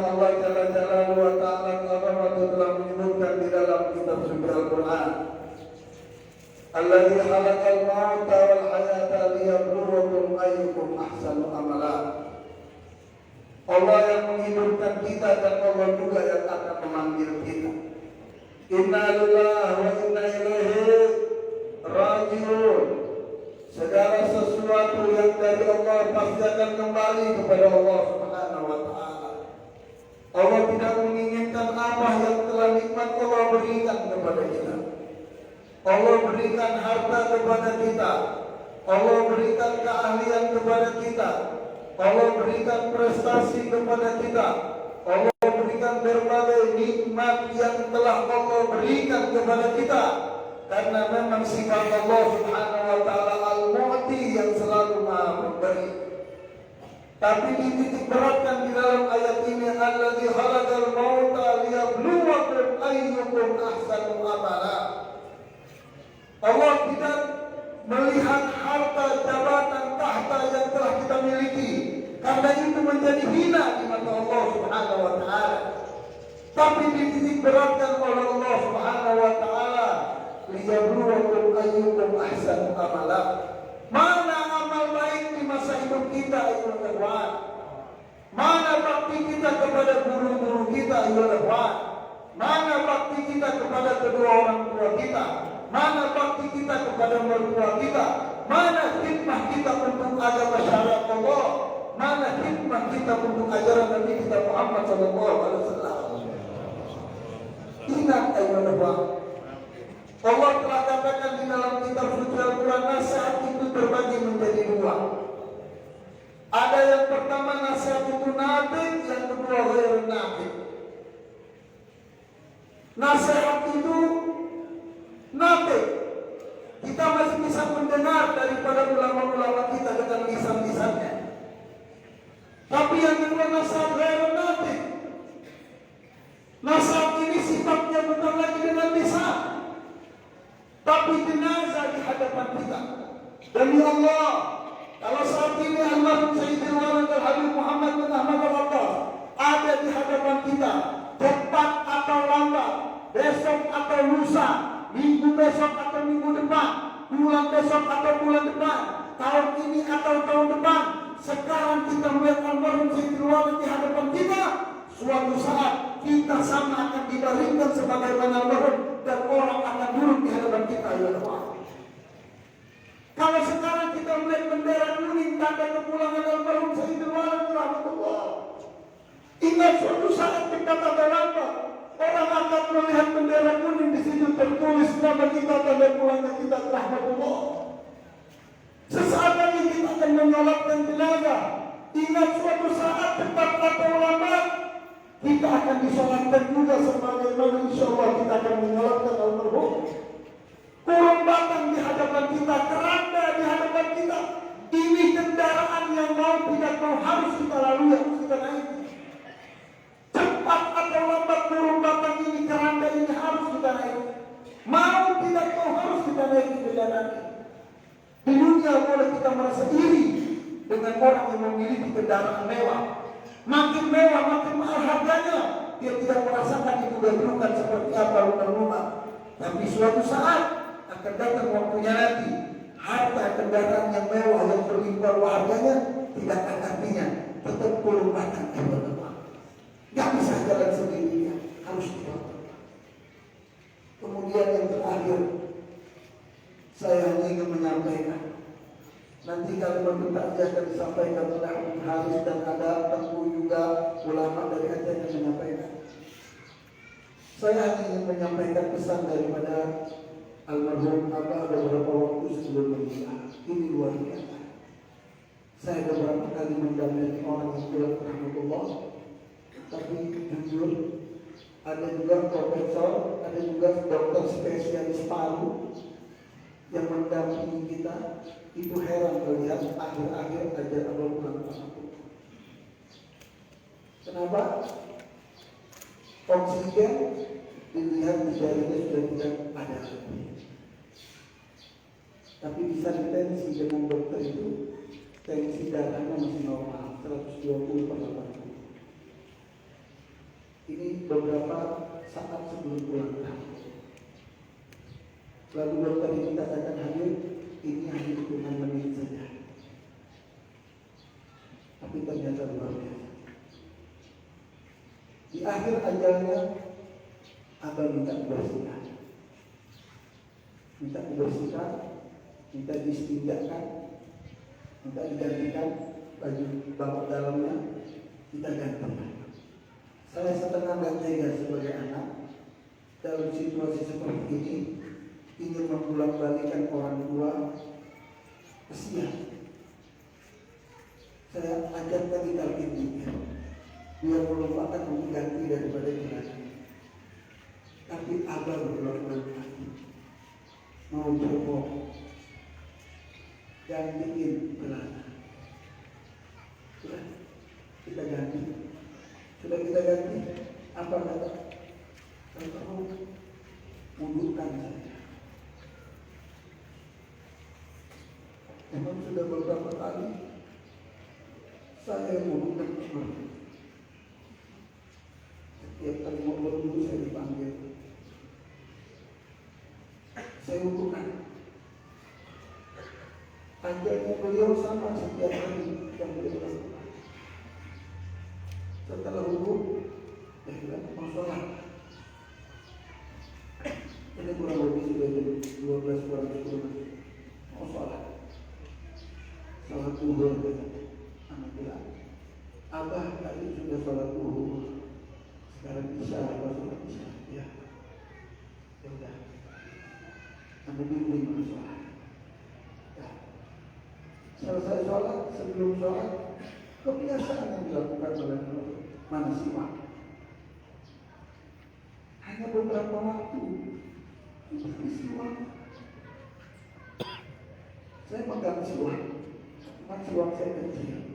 Allah Jalla Jalaluhu wa Ta'ala telah menyebutkan di dalam kitab suci Al-Quran, Alladzi khalaqal mauta wal hayata liyabluwakum ayyukum ahsanu amala. Allah yang menghidupkan kita dan Allah juga yang akan memanggil kita. Inna lillahi wa inna ilaihi raji'un. Segala sesuatu yang dari Allah pasti akan kembali kepada Allah Subhanahu wa Ta'ala. Allah tidak menginginkan apa yang telah nikmat Allah berikan kepada kita. Allah berikan harta kepada kita. Allah berikan keahlian kepada kita. Allah berikan prestasi kepada kita. Allah berikan berbagai nikmat yang telah Allah berikan kepada kita. Karena memang sifat Allah Subhanahu wa Ta'ala Al-Mu'ti yang selalu Maha memberi. Tapi dititik beratkan di dalam ayat ini, Alladzi khalaqal mauta liyabluwakum ayyukum ahsanu amala. Allah tidak melihat harta, jabatan, tahta yang telah kita miliki, karena itu menjadi hina di mata Allah Subhanahu wa Ta'ala. Tapi dititik beratkan oleh Allah Subhanahu wa Ta'ala, liyabluwakum ayyukum ahsanu amala. Mana amal baik di masa hidup kita, ayyuhal ikhwan? Mana bakti kita kepada guru-guru kita, ayyuhal ikhwan? Mana bakti kita kepada kedua orang tua kita? Mana bakti kita kepada mertua kita? Mana khidmah kita untuk agama syariat Allah? Mana khidmah kita untuk ajaran Nabi kita Muhammad sallallahu alaihi wasallam? Ingat, ayyuhal ikhwan, Allah telah katakan di dalam kitab suci Al-Quran, nasihat itu terbagi menjadi dua. Ada yang pertama nasihat itu nabi, yang kedua ghairun nabi. Nasihat itu nabi, kita masih bisa mendengar daripada ulama-ulama kita dengan lisan-lisannya. Tapi yang kedua nasihat ghairun nabi. Nasihat ini sifatnya bukan lagi dengan lisan, tapi jenazah di hadapan kita. Demi Allah, kalau saat ini almarhum Sayyidil Walad Al-Habib Muhammad bin Ahmad Al-Abbas ada di hadapan kita, cepat atau lambat, besok atau lusa, minggu besok atau minggu depan, bulan besok atau bulan depan, tahun ini atau tahun depan, sekarang kita melihat almarhum Sayyidil Walad di hadapan kita, suatu saat kita sama akan dibaringkan sebagaimana almarhum, dan orang akan duduk di hadapan kita, ya Allah. Kalau sekarang kita melihat bendera kuning tanda kepulangan almarhum Sayyidil Walad rahmatullah, ingat suatu saat dekat atau lambat orang akan melihat bendera kuning, di situ tertulis nama kita, tanda pulangnya kita rahmatullah. Sesaat lagi kita akan menyolatkan jenazah. Ingat suatu saat dekat atau lambat kita akan disolatkan juga, sebagaimana insya Allah kita akan menyolatkan almarhum. Kurung batang di hadapan kita, keranda di hadapan kita. Ini kendaraan yang mau tidak mau harus kita lalui, harus kita naiki. Cepat atau lambat kurung batang ini, keranda ini harus kita naiki. Mau tidak mau harus kita naiki kendaraan ini. Di dunia boleh kita merasa iri dengan orang yang memiliki kendaraan mewah. Makin mewah, makin mahal harganya, dia tidak merasakan itu kedudukan seperti apa rumah-rumah. Tapi suatu saat akan datang waktunya nanti, harta kendaraan yang mewah yang berlimpah harganya tidak akan artinya, tetap kurung batang teman-teman. Gak bisa jalan sendirinya, harus dibantu. Kemudian yang terakhir, saya hanya ingin menyampaikan, nanti kalimat takziah akan disampaikan oleh Habib Haris dan ada tentu juga ulama dari Aceh yang menyampaikan. Saya hanya ingin menyampaikan pesan daripada almarhum Abah beberapa waktu sebelum meninggal. Ini luar biasa. Saya beberapa kali mendampingi orang yang pulang rahmatullah, tapi jujur ada juga profesor, ada juga dokter spesialis paru yang mendampingi kita. Itu heran melihat akhir-akhir ajar Abah pulang rahmatullah. Kenapa? Oksigen dilihat di jarinya sudah tidak ada lagi. Tapi bisa ditensi dengan dokter itu, tensi darahnya masih normal, 120/80. Ini beberapa saat sebelum pulang. Lalu dokter ini katakan Habib, ini hanya hitungan menit saja. Tapi ternyata luar biasa. Di akhir ajalnya, Abah minta dibersihkan, minta distinjakkan, minta digantikan baju bawah dalamnya, kita ganti. Saya setengah nggak tega sebagai anak dalam situasi seperti ini, ingin membolak-balikan orang tua, kesian. Saya ajak tadi talqin biar melupakan mengganti daripada jenazah. Tapi Abah berulang-ulang mau coba gantiin celana. Sudah kita ganti. Sudah kita ganti. Apa kata? Tahu wudhukan saja. Memang sudah beberapa kali saya wudhukan kembali. Setiap kali mau berwudhu saya dipanggil. Saya wudhukan. Ajarnya beliau sama setiap hari yang beliau lakukan. Setelah wudhu, dia bilang mau sholat. Ini kurang lebih sudah jam 12 kurang 10. Mau sholat. Sholat zuhur. Anak bilang, Abah tadi sudah sholat zuhur. Sekarang bisa apa sholat bisa? Ya. Ya udah. Anak bimbing mau sholat. Ya. Selesai sholat, sebelum sholat, kebiasaan yang dilakukan oleh mana siwak. Hanya beberapa waktu seperti siwak. Saya pegang siwak, siwak saya kecil.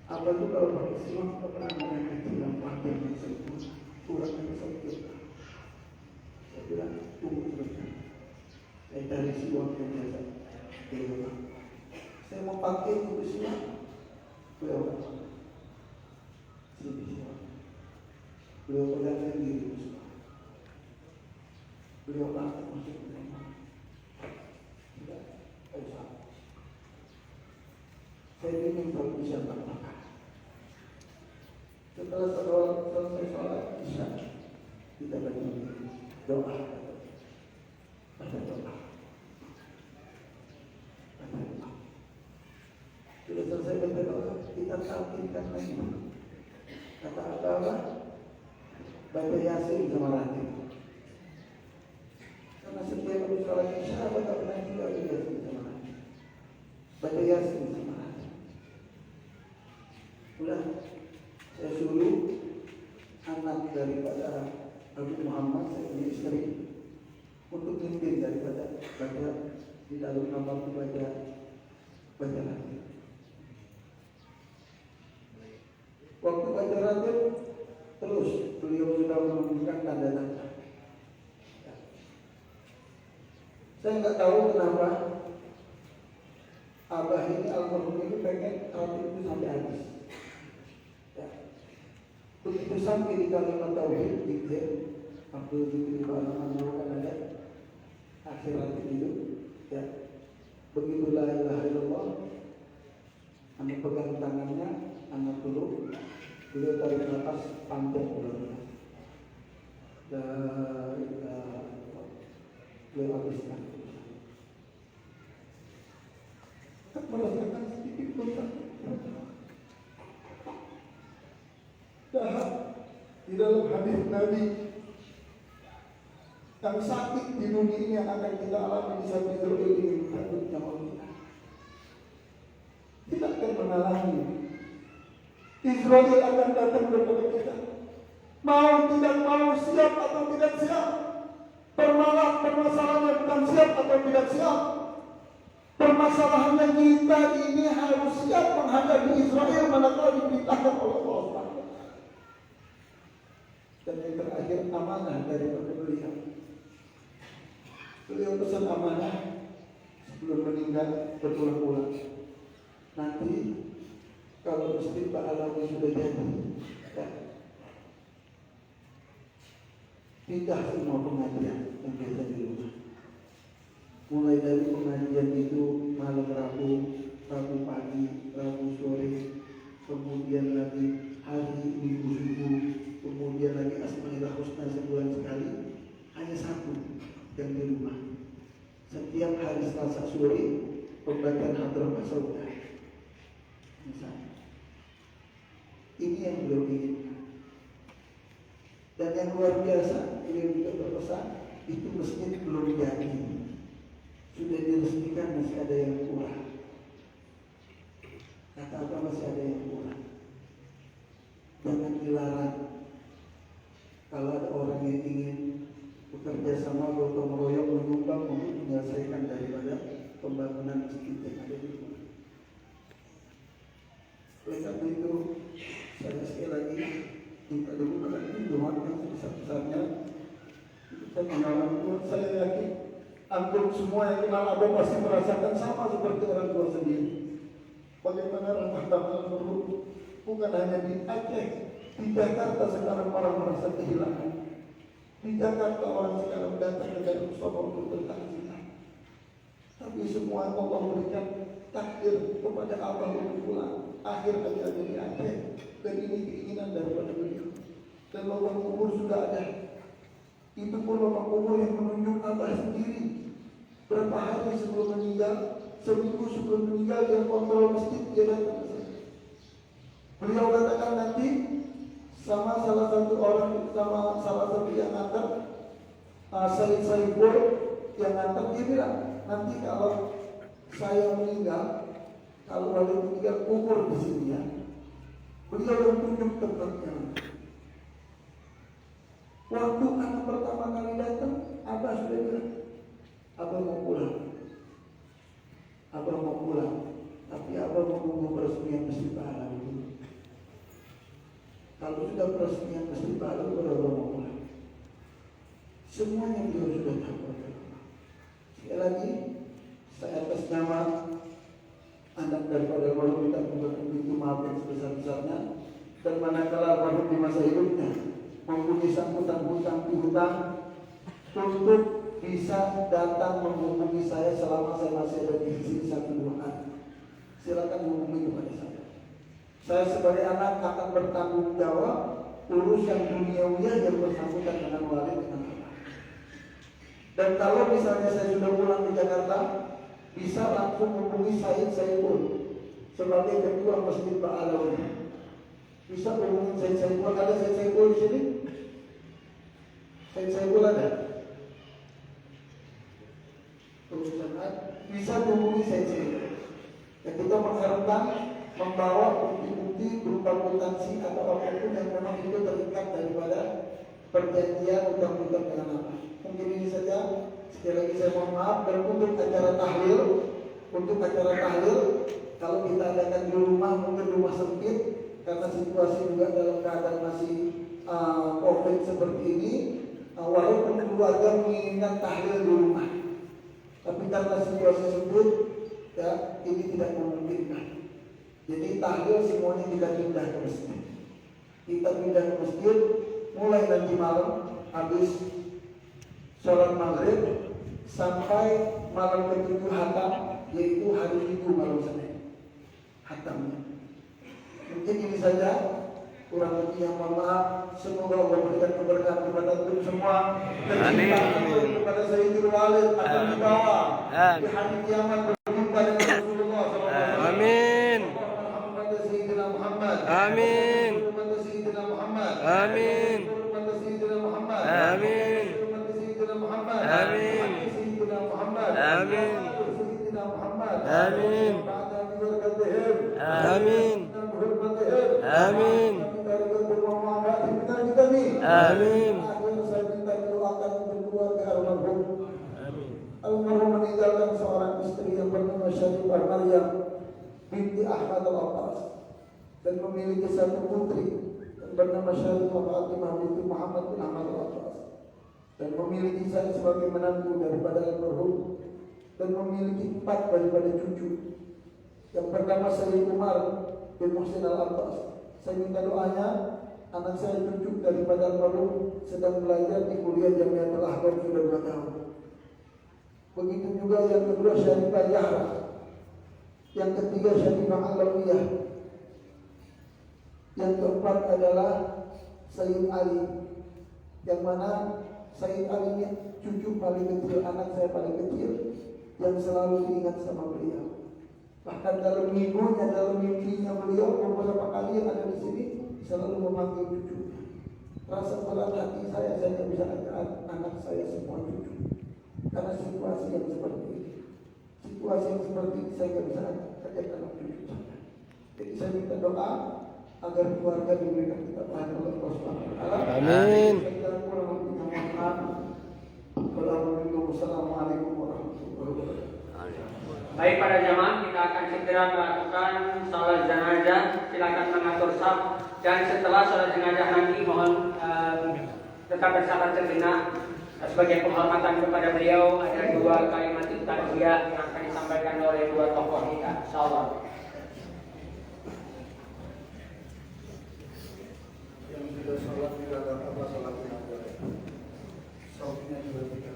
Apa itu kalau pakai siwak kita pernah makan kecil yang panjang yang sempurna, kurang yang sempurna. Saya bilang tunggu terus. Saya cari siwak yang biasa. Saya mau pakai itu siwak. Beliau sini siwak. Beliau pegang sendiri siwak. Beliau angkat masuk ke rumah. Tidak, saya ingin kalau bisa makan. Setelah selesai sholat bisa kita baca doa, baca doa. Sudah selesai baca doa, kita talqinkan lagi. Kata apa? Baca Yasin sama Ratib. Karena setiap habis sholat Isya, baca juga Yasin sama Ratib. Baca Yasin sama Ratib. Udah, saya suruh anak daripada Abu Muhammad, saya punya istri, untuk pimpin daripada baca di dalam kamar itu baca lagi. Waktu baca Ratib, terus beliau sudah menunjukkan tanda-tanda. Saya nggak tahu kenapa Abah ini almarhum ini pengen Ratib itu sampai habis. Begitu sampai di kalimat tauhid, zikir, Abdul Zikri Ba'alaman kan ada akhirat itu, ya. Begitu la ilaha illallah, anak pegang tangannya, anak dulu, beliau tarik nafas panjang ulang. La ilaha illallah, beliau habiskan. Tak merasakan sedikit pun tak. Di dalam hadis Nabi yang sakit di dunia ini yang akan kita alami di saat Israel ini takut nyawa kita. Kita akan mengalami Israel akan datang kepada kita. Mau tidak mau, siap atau tidak siap. Permasalahannya bukan siap atau tidak siap. Permasalahannya kita ini harus siap menghadapi Israel manakala diperintahkan oleh Allah. Dan yang terakhir amanah dari beliau. Beliau pesan amanah sebelum meninggal berulang-ulang. Nanti kalau istiqbal Alawi sudah jadi, ya, pindah semua pengajian yang biasa di rumah. Mulai dari pengajian itu malam Rabu, Rabu pagi, Rabu sore, kemudian lagi hari Minggu subuh, kemudian lagi Asmaul Husna sebulan sekali, hanya satu yang di rumah. Setiap hari Selasa sore pembacaan Hadrat Saudah. Misalnya, ini yang beliau inginkan. Dan yang luar biasa, beliau juga berpesan, itu masjid belum jadi, sudah diresmikan masih ada yang kurang. Kata apa masih ada yang kurang? Jangan dilarang. Kalau ada orang yang ingin bekerja sama gotong royong menyumbang untuk menyelesaikan daripada pembangunan masjid yang ada di rumah. Oleh karena itu, saya sekali lagi minta dukungan ini doa yang sebesar-besarnya. Saya mengalami, saya yakin antum semua yang kenal Abah pasti merasakan sama seperti orang tua sendiri. Bagaimana rahmat almarhum bukan hanya di Aceh, di Jakarta sekarang orang merasa kehilangan. Di Jakarta orang sekarang datang ke Darul Mustafa untuk bertakziah. Tapi semua Allah berikan takdir kepada Abah untuk pulang. Akhir ajalnya di Aceh. Dan ini keinginan daripada beliau. Dan lubang kubur sudah ada. Itu pun lubang kubur yang menunjuk Abah sendiri. Berapa hari sebelum meninggal, seminggu sebelum meninggal, dia kontrol masjid, dia datang ke sana. Beliau katakan nanti sama salah satu orang, sama salah satu yang antar, Said Saiful yang antar, dia bilang nanti kalau saya meninggal, kalau wali meninggal kubur di sini ya. Beliau yang tunjuk tempatnya. Waktu anak pertama kali datang, Abah sudah bilang, Abah mau pulang. Abah mau pulang, tapi Abah mau menunggu peresmian Masjid Pahala dulu. Kalau sudah peresmian Masjid Pahala, baru Abah mau pulang. Semuanya beliau sudah tahu. Sekali lagi, saya atas nama anak daripada almarhum minta pintu maaf yang sebesar-besarnya. Dan manakala almarhum di masa hidupnya mempunyai sangkutan hutang piutang, untuk bisa datang menghubungi saya selama saya masih ada di sini 1-2 hari. Silakan menghubungi kepada saya. Saya sebagai anak akan bertanggung jawab urusan duniawiah yang bersangkutan dengan wali dengan Allah. Dan kalau misalnya saya sudah pulang ke Jakarta, bisa langsung menghubungi Said Saiful sebagai ketua Masjid Ba'alawi. Bisa menghubungi Said Saiful. Ada Said Saiful di sini? Said Saiful ada? Bisa menghubungi Said Saiful. Ketika mengharapkan membawa bukti-bukti berupa akuntansi atau apapun yang memang itu terikat daripada perjanjian utang-utang dengan apa. Mungkin ini saja. Sekali lagi saya mohon maaf. Dan untuk acara tahlil, kalau kita adakan di rumah, mungkin rumah sempit karena situasi juga dalam keadaan masih COVID seperti ini. Walaupun keluarga menginginkan tahlil di rumah, tapi karena situasi sempit, ya ini tidak memungkinkan. Jadi tahlil semuanya kita pindah ke masjid. Kita pindah ke masjid mulai nanti malam habis sholat maghrib sampai malam ke-7 hatam, yaitu hari Minggu malam Senin hatamnya. Mungkin ini saja, kurang lebih yang mohon maaf. Semoga Allah memberikan keberkahan kepada kita semua. Amin. Kepada Sayyidul Walid akan dibawa di hari kiamat berjumpa dengan Rasulullah SAW. Amin. Amin. Amin. Amin. Amin. Amin. Amin. Amin. Amin. Amin. Almarhum meninggalkan seorang istri yang bernama Syarifah Maryam binti Ahmad Al-Abbas dan memiliki satu putri yang bernama Syarifah Fatimah binti Muhammad bin Ahmad Al-Abbas, dan memiliki saya sebagai menantu daripada almarhum, dan memiliki 4 daripada cucu yang bernama Sayyid Umar bin Muhsin Al-Abbas. Saya minta doanya Anak saya cucu daripada baru sedang belajar di kuliah Jamiatul Ahkam sudah 2 tahun. Begitu juga yang kedua Syarifah Yahra. Yang ketiga Syarifah Alawiyah. Yang keempat adalah Sayyid Ali. Yang mana Sayyid Ali ini cucu paling kecil, anak saya paling kecil, yang selalu diingat sama beliau. Bahkan dalam minggunya, dalam mimpinya beliau beberapa kali yang ada di sini selalu memanggil cucu. Rasa berat hati saya tidak bisa ajak anak saya semua cucu. Karena situasi yang seperti ini, saya tidak bisa ajak anak cucu saya. Jadi saya minta doa agar keluarga diberikan ketabahan oleh Allah Subhanahu wa taala. Amin. Wassalamualaikum warahmatullahi wabarakatuh. Baik para jamaah, kita akan segera melakukan salat jenazah. Silakan mengatur saf, dan setelah salat jenazah nanti mohon tetap bersabar sejenak. Sebagai penghormatan kepada beliau, ada 2 kalimat takziah yang akan disampaikan oleh 2 tokoh kita. Insyaallah. Yang sudah sholat tidak ada apa sholat jenazah. Sholatnya juga tidak.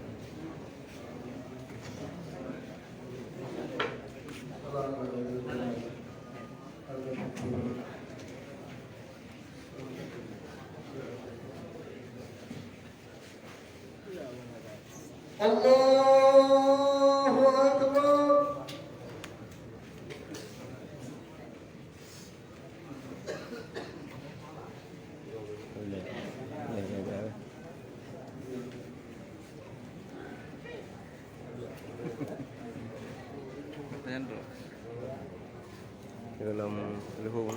Allahu Akbar. Dalam luhur.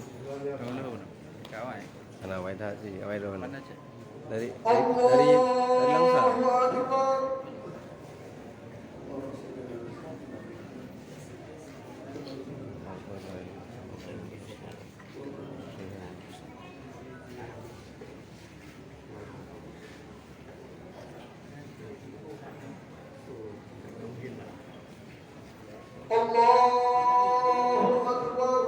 Karena awal dah sih, awal dah mana? Dari langsung. Allahu Akbar. Allahu Akbar.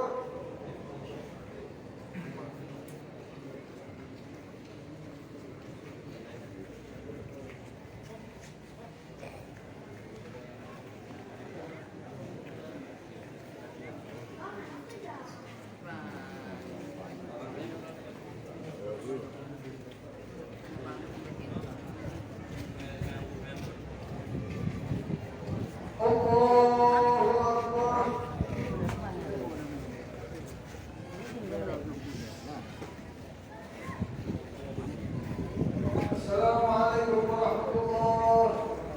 Assalamualaikum warahmatullahi wabarakatuh.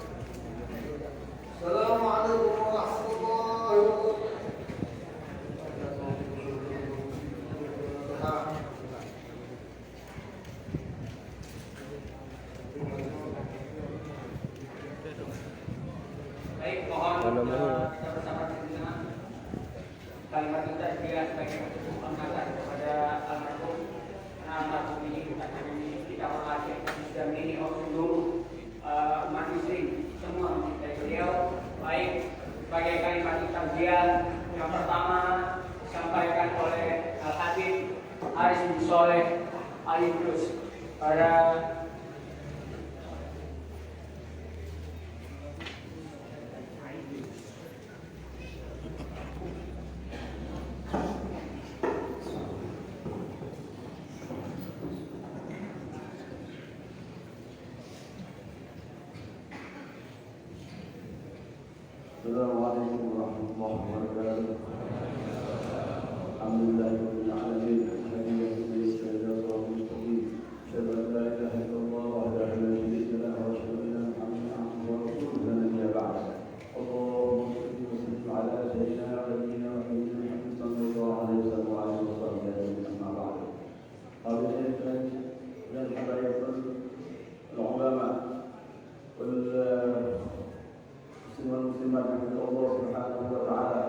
Baik, mohon kita bersama sejenak. Kalimat takziah sebagai bentuk penghormatan kepada almarhum. Almarhum ini bukan hanya kita mengajar, tapi sudah menjadi seluruh umat muslim semua mencintai beliau. Baik, sebagai kalimat takziah yang pertama disampaikan oleh Al-Habib Haris bin Soleh Ali Plus pada Assalamualaikum warahmatullahi wabarakatuh. Alhamdulillahirabbil alamin. Muslimat yang Allah Subhanahu wa taala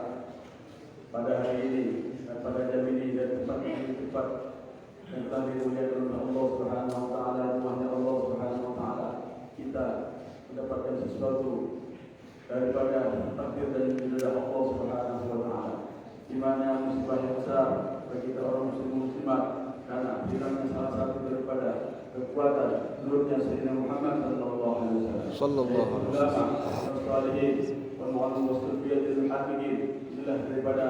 pada hari ini dan pada jam ini dan tempat ini tempat yang telah dimuliakan oleh Allah Subhanahu wa taala, rumahnya Allah Subhanahu wa taala, kita mendapatkan sesuatu daripada takdir dan hidayah Allah Subhanahu wa taala, di mana musibah yang besar bagi kita orang muslim muslimat karena bilangnya salah satu daripada kekuatan nurnya Sayyidina Muhammad sallallahu alaihi wasallam. Sallallahu alaihi wasallam. Salihin wa mu'allim wasfiyatul hakimin. Inilah daripada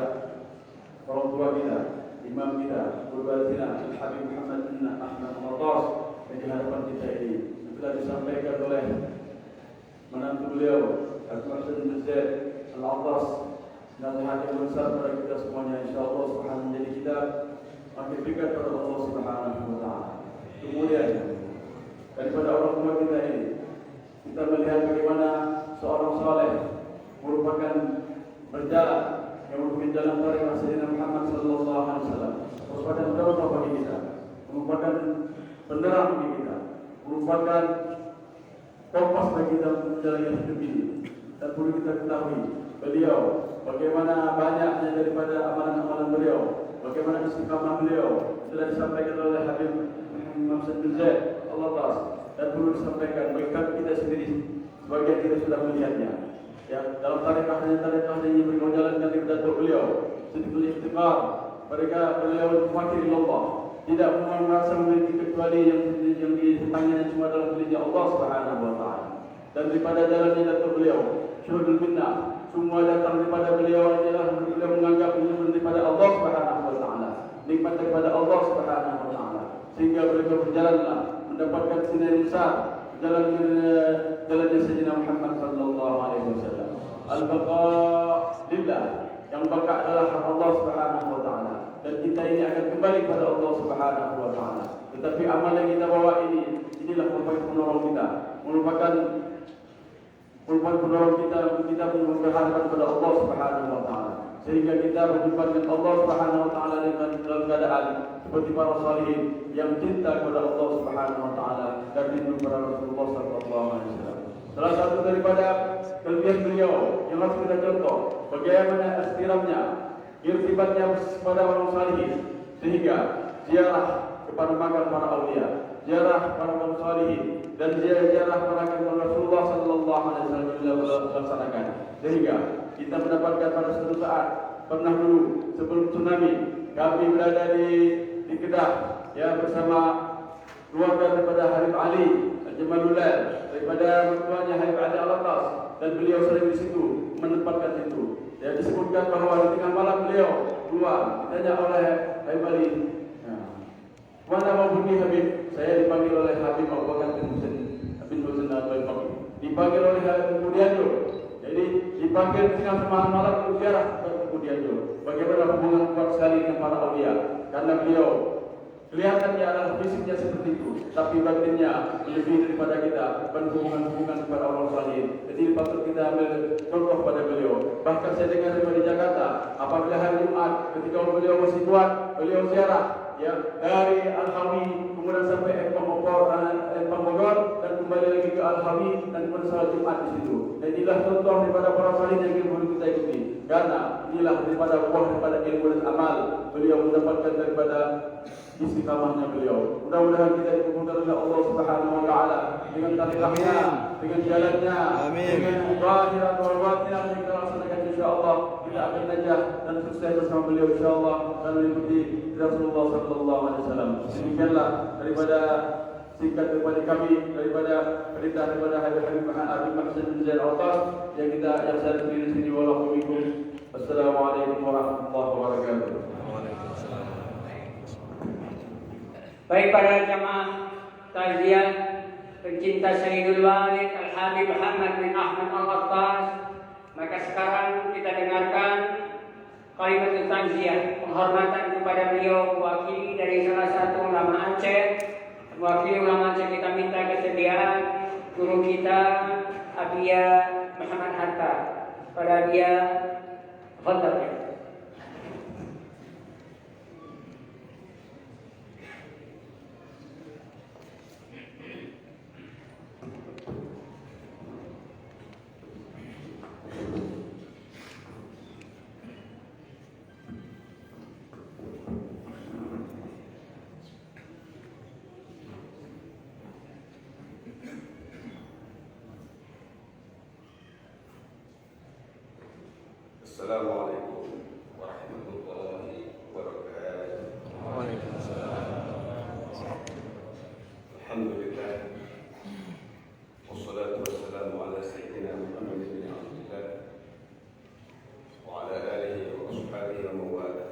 orang tua kita, imam kita, guru kita, Habib Muhammad bin Ahmad Al-Atas yang di hadapan kita ini telah disampaikan oleh menantu beliau Al-Muhsin bin Zaid Al-Atas. Nasihat yang besar kepada kita semuanya, insyaAllah subhanahu menjadi kita makin dekat kepada Allah subhanahu wa ta'ala. Kemudian daripada orang tua kita ini, kita melihat bagaimana seorang saleh merupakan berjalan yang merupakan jalan tariqah Sayyidina Muhammad sallallahu alaihi wasallam, merupakan contoh bagi kita, merupakan penerang bagi kita, merupakan kompas bagi kita menjalani hidup ini. Dan perlu kita ketahui beliau bagaimana banyaknya daripada amalan-amalan beliau, bagaimana istiqamah beliau telah disampaikan oleh Habib Muhammad bin Zaid Al-Atas, dan perlu disampaikan bagi kita sendiri sebagian kita sudah melihatnya. Ya, dalam tarikahnya ini beliau menjalankan daripada beliau sedikit ikhtiqar, mereka beliau fakir Allah, tidak merasa memiliki kecuali yang di tangannya cuma dalam miliknya Allah Subhanahu wa taala. Dan daripada jalannya datuk beliau syuhudul minnah, semua datang daripada beliau adalah beliau menganggap ini daripada Allah Subhanahu wa taala, nikmat daripada Allah Subhanahu wa taala, sehingga beliau berjalanlah mendapatkan sinar besar jalannya Sayyidina Muhammad sallallahu alaihi wasallam. Al-baqa lillah, yang baqa adalah hak Allah Subhanahu wa taala, dan kita ini akan kembali kepada Allah Subhanahu wa taala. Tetapi amal yang kita bawa inilah merupakan penolong kita, merupakan penolong kita untuk kita berhadapan kepada Allah Subhanahu wa taala, sehingga kita berjumpa dengan Allah Subhanahu wa taala dalam keadaan seperti para salihin yang cinta kepada Allah Subhanahu wa taala dan rindu kepada Rasulullah sallallahu alaihi wasallam. Salah satu daripada kelebihan beliau yang harus kita contoh bagaimana istiramnya, irtibatnya kepada orang salihin, sehingga ziarah kepada makam para aulia, ziarah para orang salihin, dan ziarah para Rasulullah sallallahu alaihi wasallam beliau laksanakan, sehingga kita mendapatkan pada suatu saat pernah dulu sebelum tsunami kami berada di Kedah ya bersama keluarga daripada Habib Ali Jamalullah, daripada mertuanya Habib Ali Al-Atas, dan beliau sering di situ menempatkan situ. Ya, disebutkan bahawa di tengah malam beliau keluar, ditanya oleh Habib Ali, mana mau pergi Habib? Saya dipanggil oleh Habib Abu Bakar bin Husain Al-Baqi, dipanggil oleh Habib Mudianjo. Jadi dipanggil tengah malam berziarah ke Mudianjo. Bagaimana hubungan kuat sekali dengan para aulia, karena beliau kelihatannya adalah fisiknya seperti itu, tapi batinnya lebih daripada kita, berhubungan kepada Allah Salih. Jadi patut kita ambil contoh pada beliau. Bahkan saya dengar di Jakarta, apabila hari Jumat ketika beliau masih kuat, beliau ziarah ya dari Al-Hawi kemudian sampai Empang Bogor dan kembali lagi ke Al-Hawi dan kemudian salat Jumat di situ. Dan inilah contoh daripada para salih yang perlu kita ikuti, karena inilah daripada buah daripada ilmu dan amal beliau mendapatkan daripada istiqamahnya beliau. Mudah-mudahan kita dikumpulkan oleh Allah Subhanahu wa taala dengan tarikhnya, dengan jalannya, dengan zahiran wa batinan yang kita laksanakan, insyaallah kita akan najah dan sukses bersama beliau insyaallah dan mengikuti Rasulullah sallallahu alaihi wasallam. Demikianlah daripada singkat daripada kami, daripada perintah daripada Habib Muhammad bin Zaid Al-Atas yang saya berdiri di sini. Wassalamualaikum warahmatullahi wabarakatuh. Baik para jamaah takziah pencinta Sayyidul Walid Al-Habib Muhammad bin Ahmad Al-Atas, maka sekarang kita dengarkan kalimat takziah penghormatan kepada beliau mewakili dari salah satu ulama Aceh. Mewakili ulama Aceh kita minta kesediaan guru kita Abia Muhammad Hatta. Pada Abia, fadhal ya. Assalamualaikum warahmatullahi wabarakatuh. Waalaikumsalam. الحمد لله والصلاة والسلام على سيدنا محمد بن عبد الله وعلى آله وأصحابه ومن والاه.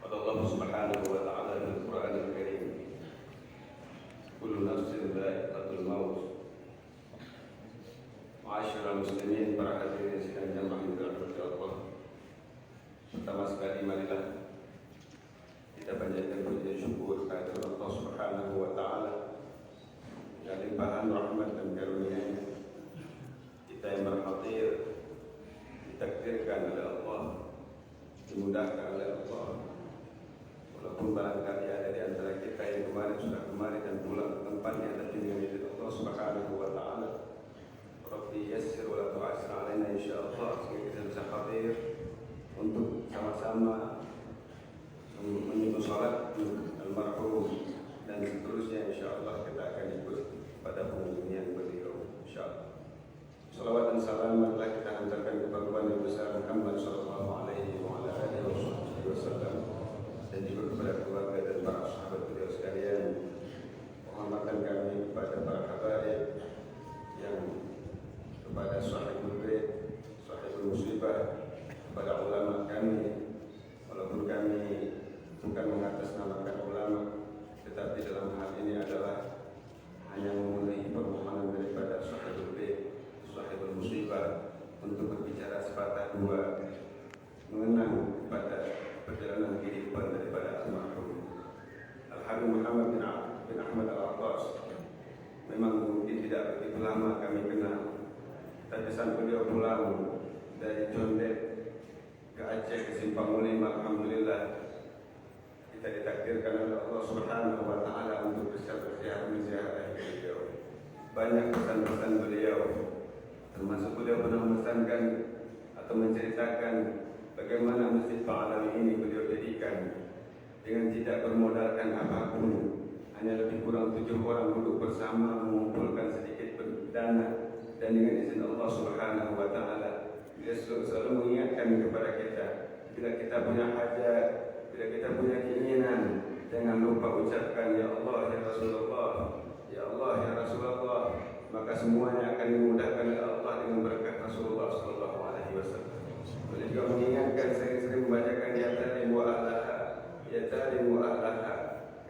قال الله سبحانه وتعالى في القرآن الكريم: كل نفس ذائقة الموت. معاشر المسلمين, para hadirin sidang jamaah yang dirahmati Allah, pertama sekali marilah kita panjatkan puji syukur kepada Allah Subhanahu wa taala yang limpahan rahmat dan karunia-Nya. Kita yang berhadir ditakdirkan oleh Allah, dimudahkan oleh Allah. Walaupun barangkali ada di antara kita yang kemarin sudah kemari dan pulang ke tempatnya, tapi dengan izin Allah Subhanahu wa taala, Rabbi yassir wa la tu'assir alaina insyaallah, sehingga kita bisa hadir untuk sama-sama menyebut salat almarhum dan seterusnya. InsyaAllah kita akan ikut pada pengunjungan beliau, insyaAllah. Salawat dan salam marilah kita hantarkan kepada Nabi besar Muhammad sallallahu alaihi wasallam dan juga kepada keluarga dan para sahabat beliau sekalian. Penghormatan kami kepada para habaib, yang kepada sahibul bait, sahibul musibah, kepada ulama kami, walaupun kami bukan mengatasnamakan ulama, tetapi dalam hal ini adalah hanya memenuhi permohonan daripada sahibul bait, sahibul musibah, untuk berbicara sepatah dua mengenang pada perjalanan kehidupan daripada almarhum Al-Habib Muhammad bin Ahmad Al-Attas. Memang mungkin tidak begitu lama kami kenal, tapi saat beliau pulang dari Condet ke Aceh ke Simpang Mulim, alhamdulillah kita ditakdirkan oleh Allah Subhanahu wa taala untuk bisa berziarah beliau. Banyak pesan-pesan beliau, termasuk beliau pernah memesankan atau menceritakan bagaimana Masjid Ba'alawi ini beliau jadikan dengan tidak bermodalkan apapun, hanya lebih kurang 7 orang duduk bersama mengumpulkan sedikit dana, dan dengan izin Allah Subhanahu wa taala dia selalu mengingatkan kepada kita, bila kita punya hajat, bila kita punya keinginan, jangan lupa ucapkan ya Allah ya Rasulullah, ya Allah ya Rasulullah, maka semuanya akan dimudahkan oleh Allah dengan berkat Rasulullah sallallahu alaihi wasallam. Beliau juga mengingatkan sering-sering membacakan ya talim wa ahlaha, ya talim wa ahlaha,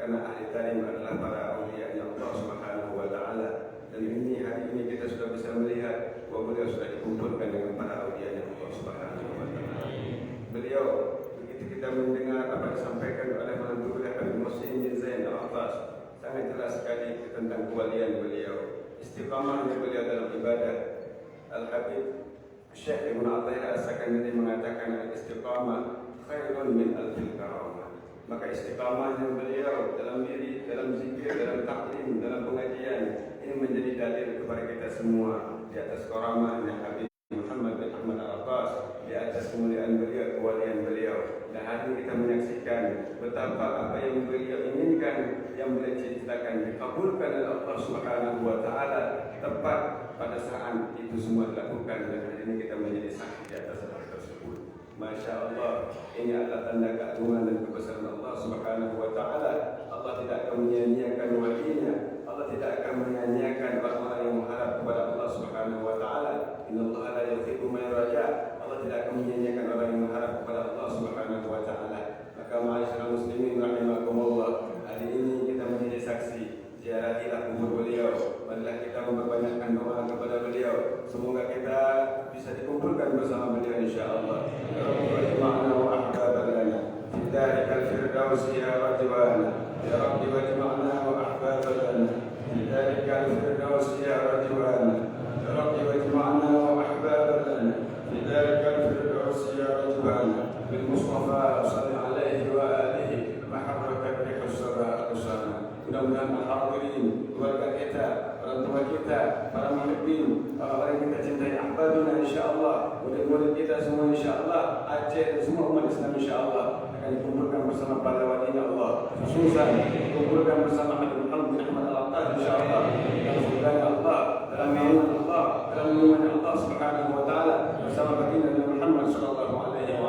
karena ahli talim adalah para auliya Allah Subhanahu wa taala. Dan ini hari ini kita sudah bisa melihat bahwa beliau sudah dikumpulkan dengan para auliya Allah Subhanahu wa taala. Beliau, begitu kita mendengar apa disampaikan oleh menantu beliau Habib Muslim bin Zain Al-Attas, sangat jelas sekali tentang kewalian beliau, istiqamahnya beliau dalam ibadah. Al-Habib Syekh Ibn Athaillah As-Sakandari mengatakan al-istiqamah khairun min alfil karamah. Maka istiqamahnya beliau dalam diri, dalam zikir, dalam taklim, dalam pengajian, ini menjadi dalil kepada kita semua di atas karamahnya Habib Muhammad bin Ahmad Al-Attas, di atas kemuliaan beliau, kewalian beliau. Dan hari ini kita menyaksikan betapa apa yang beliau inginkan, yang beliau ceritakan, dikabulkan oleh Allah Subhanahu wa taala tepat pada saat itu semua dilakukan. Dan hari ini kita menjadi saksi di atas hal tersebut. Masya Allah, ini adalah tanda keagungan dan kebesaran Allah Subhanahu wa taala. Allah tidak akan menyia-nyiakan walinya, Allah tidak akan menyia-nyiakan orang-orang yang mengharap kepada Allah Subhanahu wa taala. Innallaha la yuhibbu man raja. Allah tidak akan menyia-nyiakan orang yang mengharap kepada Allah Subhanahu wa taala. Maka ma'asyiral muslimin rahimakumullah, hari ini kita menjadi saksi, ziarahilah kubur beliau. Marilah kita memperbanyakkan doa kepada beliau, semoga kita bisa dikumpulkan bersama beliau insyaallah. Ya Rabbi wajma'na wa ahbaban lana fi darikal firdausi ya rajwana. Ya Rabbi wajma'na wa ahbaban lana fi darikal firdausi ya rajwana. Ya Rabbi wajma'na wa ahbaban lana fi darikal firdausi ya rajwana. Bil Mustafa sallallahu alaihi wa alihi mahabbakat bihus sabah. Mudah-mudahan al-hadirin, keluarga kita, orang tua kita, para muhibbin, orang yang kita cintai, ahbabina insyaAllah, murid-murid kita semua insyaAllah, Aceh dan semua umat Islam insyaAllah akan dikumpulkan bersama para walinya Allah, khususan dikumpulkan bersama Habib Muhammad bin Ahmad Al-Attas insyaAllah, dalam surganya Allah, dalam naungan Allah, dalam naungan Allah Subhanahu wa taala, bersama baginda Nabi Muhammad sallallahu alaihi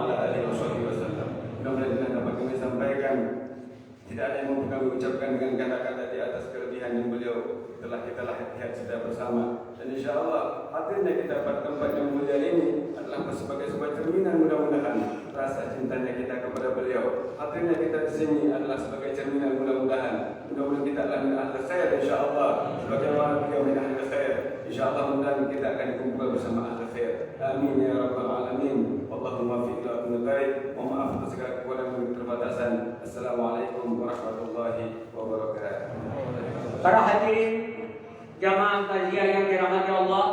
wasallam. Mudah-mudahan dapat kami sampaikan Tidak ada yang mampu kami ucapkan dengan kata-kata di atas kelebihan yang beliau telah kita lihat sudah bersama. Dan insyaAllah hadirnya kita pada tempat yang mulia ini adalah sebagai sebuah cerminan mudah-mudahan rasa cintanya kita kepada beliau. Hadirnya kita di sini adalah sebagai cerminan mudah-mudahan kita adalah min ahli khair insyaAllah. Sebagaimana beliau min ahli khair, insyaAllah mudah-mudahan kita akan dikumpul bersama ahli khair. Amin ya rabbal alamin. Allahumma fi'la kunutarik. Mohon maaf atas segala kekurangan dan keterbatasan. Assalamualaikum warahmatullahi wabarakatuh. Para hadirin jamaah takziah yang dirahmati Allah,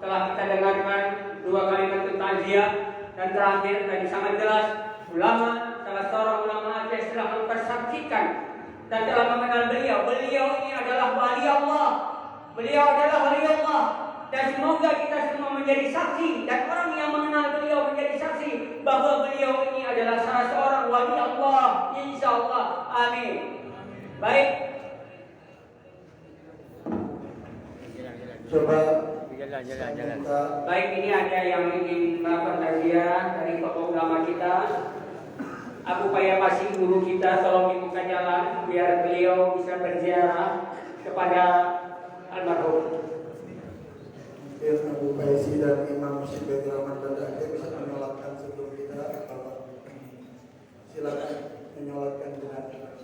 telah kita dengarkan 2 kalimat takziah dan terakhir tadi sangat jelas ulama, salah seorang ulama Aceh telah mempersaksikan dan telah mengenal beliau. Beliau ini adalah wali Allah. Beliau adalah wali Allah. Dan semoga kita semua menjadi saksi dan orang yang mengenal beliau menjadi saksi bahwa beliau ini adalah salah seorang wali Allah. InsyaAllah. Amin. Baik. Coba jalan. Baik, ini ada yang ingin melakukan takziah dari tokoh ulama kita. Abu Payapasi guru kita, tolong dibuka jalan biar beliau bisa berziarah kepada almarhum. Abu Baisi dan Imam Syibet Rahman Banda Aceh bisa menyolatkan sebelum kita. Silakan menyolatkan jenazah.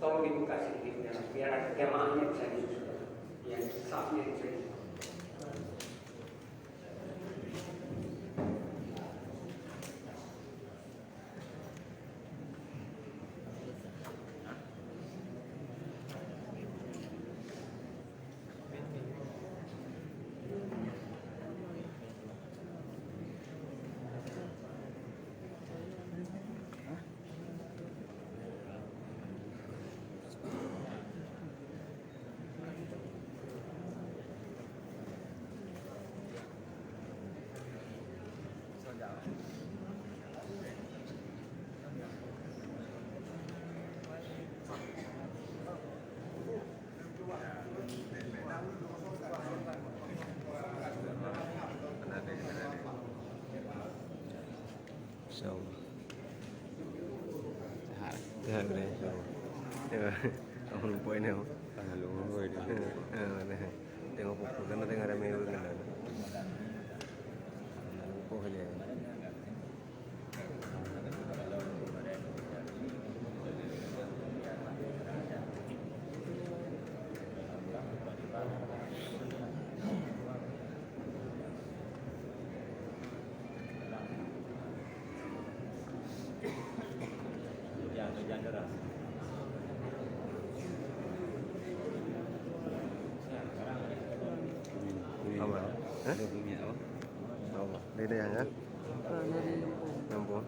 Tolong dibuka sedikit biar jamaahnya bisa disusun. Yang sahnya disusun. InsyaAllah. Sehat boleh insyaAllah. Aku lupa ini. Lupa ini. Tengok pukul kan tengah ramai orang kan. Lupa dia. Dari yang kan? Lampung.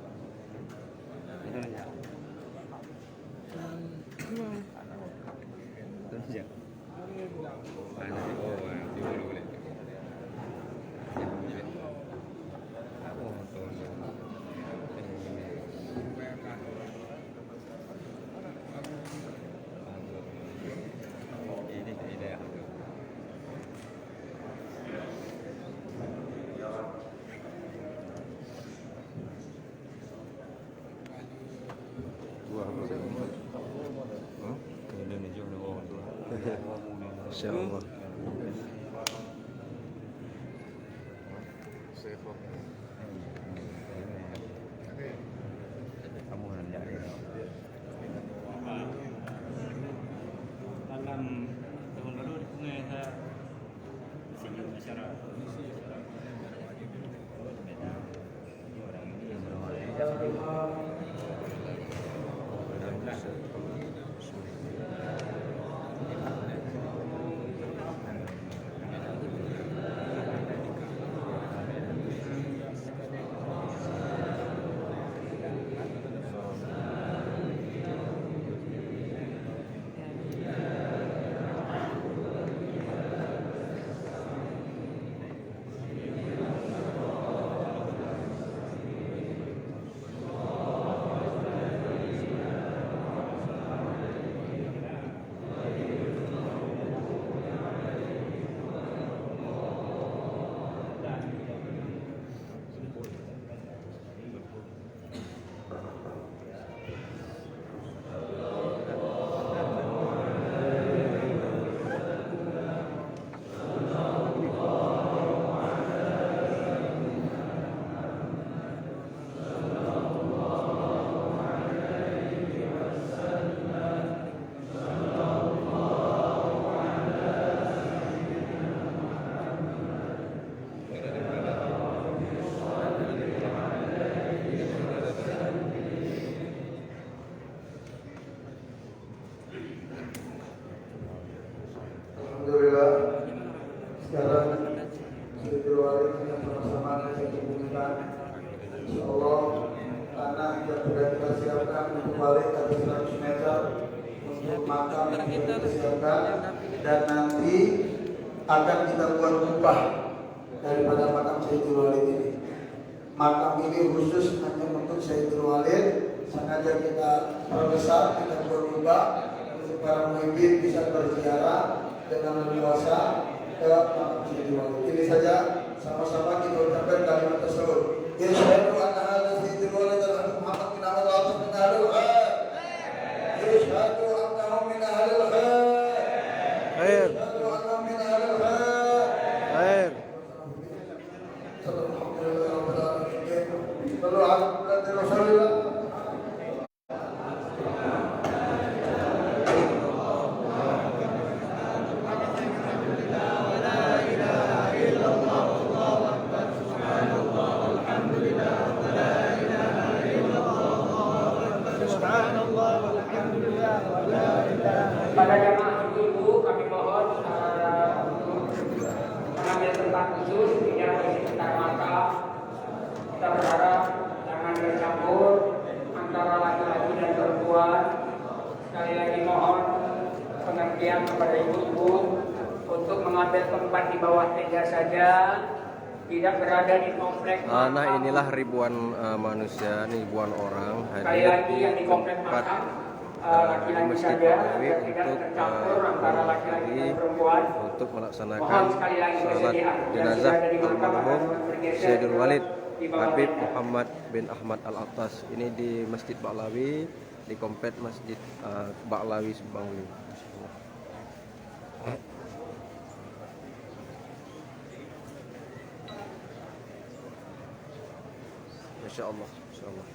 InsyaAllah. Dalam tahun lalu di Sungai saya sini masyarakat. untuk makam yang sudah disiapkan, dan nanti akan kita buat upah daripada makam Sayyidul Walid ini. Makam ini khusus hanya untuk Sayyidul Walid, sengaja kita perbesar, kita buat upah untuk para muhibin bisa berziarah dengan leluasa ke makam Sayyidul Walid. Ini saja, sama-sama kita ucapkan kalimat tersebut. Yashhadu anna hadza Sayyidul Walid al-Habib Muhammad bin Ahmad al-Atas min ahlil khair. Yashhadu annahu min ahlil khair. Yashhadu annahu min ahlil khair. Sallu ala Rasulillah. Pada jamaah ibu kami mohon untuk mengambil tempat khusus di sekitar makam. Kita berharap jangan bercampur antara laki-laki dan perempuan. Sekali lagi mohon pengertian kepada ibu-ibu untuk mengambil tempat di bawah tenda saja, tidak berada di komplek. Nah, inilah ribuan manusia, ribuan orang Sekali hadir lagi yang di di komplek tempat makam di laki-laki Masjid saja, Nabawi tidak untuk tercampur antara laki-laki dan perempuan. untuk melaksanakan Mohon sekali lagi salat kesediaan. jenazah Yang sudah ada di makam almarhum akan bergeser Sayyidul Walid di bawah Habib tenda. Muhammad bin Ahmad Al-Atas. Ini di Masjid Ba'lawi, di komplek Masjid Ba'lawi Subang Uli. Masya Allah, Masya Allah.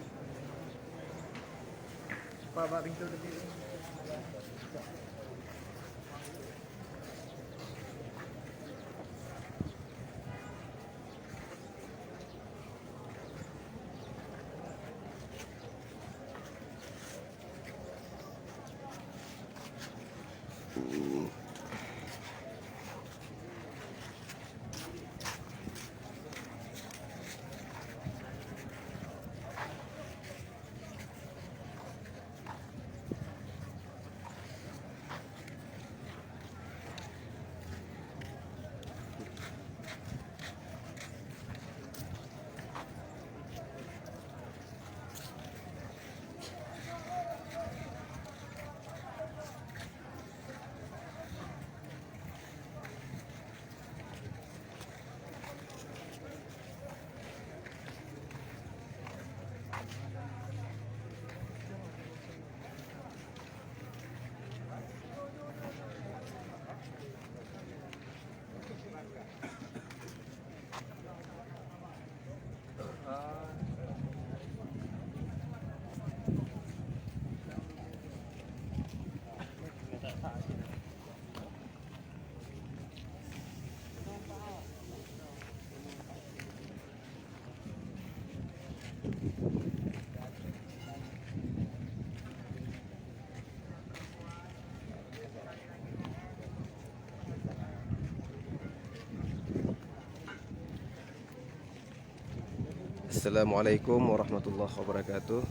Assalamualaikum warahmatullahi wabarakatuh.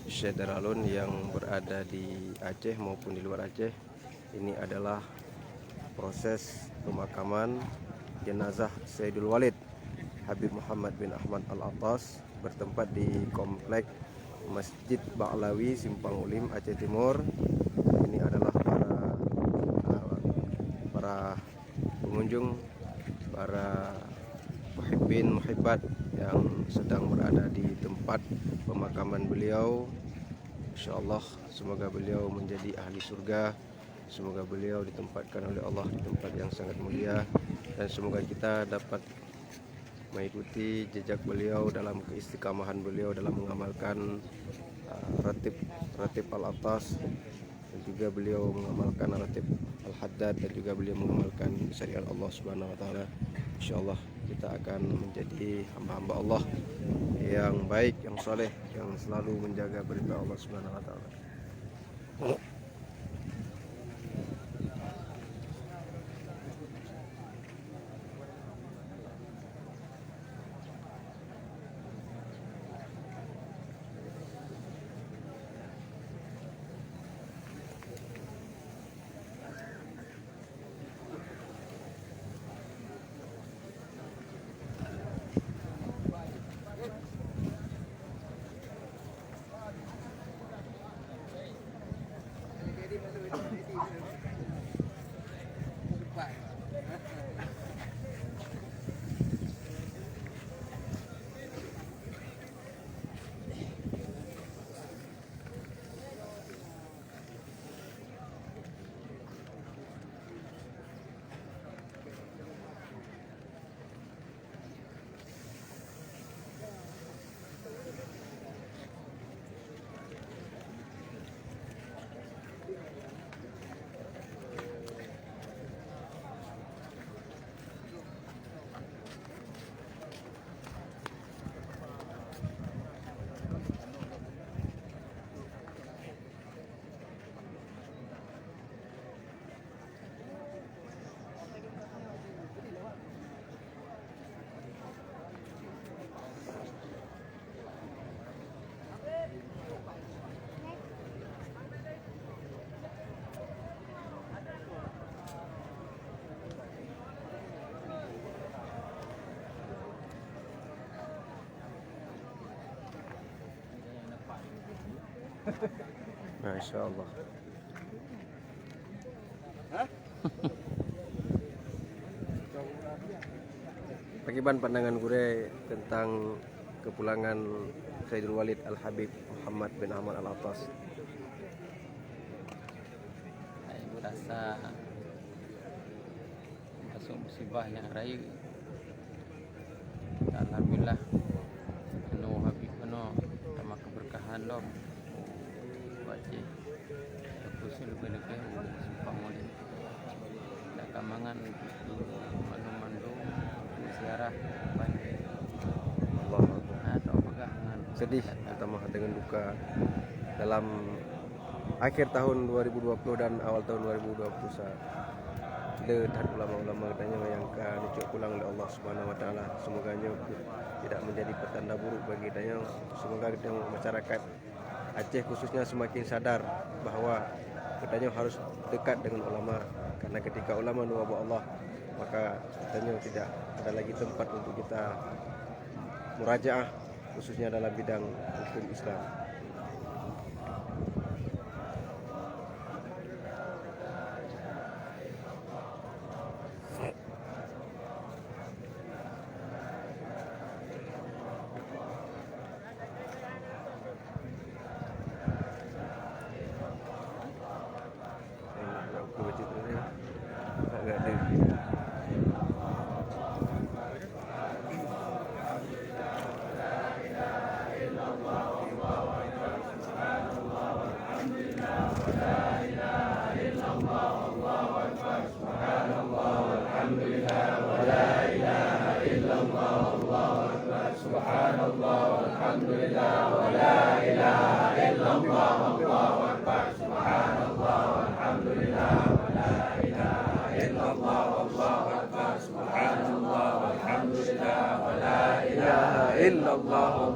Syekh Daralun yang berada di Aceh maupun di luar Aceh, ini adalah proses pemakaman jenazah Sayyidul Walid Habib Muhammad bin Ahmad Al-Atas bertempat di komplek Masjid Ba'lawi Simpang Ulim, Aceh Timur. Ini adalah para pengunjung, para muhibbin muhibbat yang sedang berada di tempat pemakaman beliau. Insyaallah semoga beliau menjadi ahli surga, semoga beliau ditempatkan oleh Allah di tempat yang sangat mulia, dan semoga kita dapat mengikuti jejak beliau dalam keistiqamahan beliau dalam mengamalkan ratib al-atas, dan juga beliau mengamalkan ratib al-haddad, dan juga beliau mengamalkan syariat Allah Subhanahu wa taala. Insyaallah kita akan menjadi hamba-hamba Allah yang baik, yang saleh, yang selalu menjaga perintah Allah Subhanahu wa taala. Masya Allah. Bagaimana pandangan Gure tentang kepulangan Sayyidul Walid Al-Habib Muhammad bin Ahmad Al-Attas? Saya rasa masuk musibah yang raya. Alhamdulillah Habib sama keberkahan loh. Baca aku lebih-lebih sumpah mulia. Dan kamangan mandu ziarah banyak. Allah. Atau pegangan. Sedih pertama dengan duka dalam akhir tahun 2020 dan awal tahun 2021. Dan ulama-ulama katanya menyangka dicuk pulang oleh Allah Subhanahu Wa Taala. Semoga tidak menjadi petanda buruk bagi kita. Semoga masyarakat Aceh khususnya semakin sadar bahawa katanya harus dekat dengan ulama, karena ketika ulama nuwaba Allah maka katanya tidak ada lagi tempat untuk kita murajaah khususnya dalam bidang hukum Islam.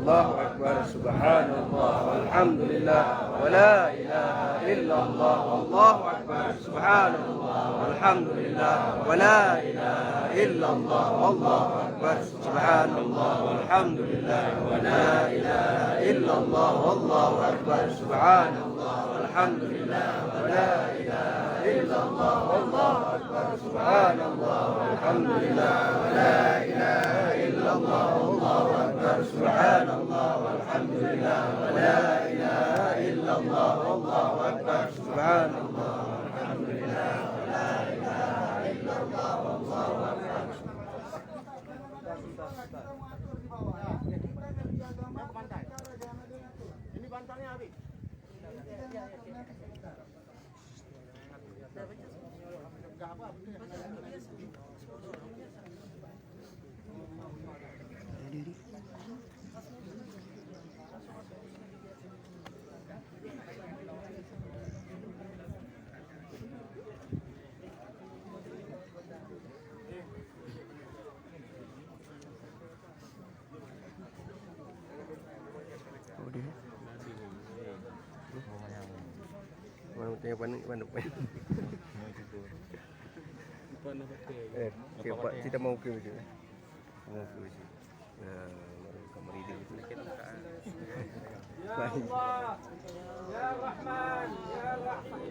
Allahu Akbar, subhanallah, walhamdulillah, wa la ilaha illallah, Allahu Akbar, subhanallah, walhamdulillah, wa la ilaha illallah, Allahu Akbar, subhanallah, walhamdulillah, wa la ilaha illallah, Allahu Akbar, subhanallah, walhamdulillah, wa la ilaha illallah, Allahu Akbar, subhanallah, walhamdulillah, wa la ilaha illallah, Allahu Akbar, subhanallah, walhamdulillah, wa la ilaha illallah, Allahu Akbar, subhanallah, walhamdulillah, wa la ilaha illallah, Allahu Akbar. Ini bantalnya habis. Pak tidak mau ke sini. Mau ke sini. Nah, kamar ini itu kita. Ya Allah, Ya Rahman, Ya Rahman.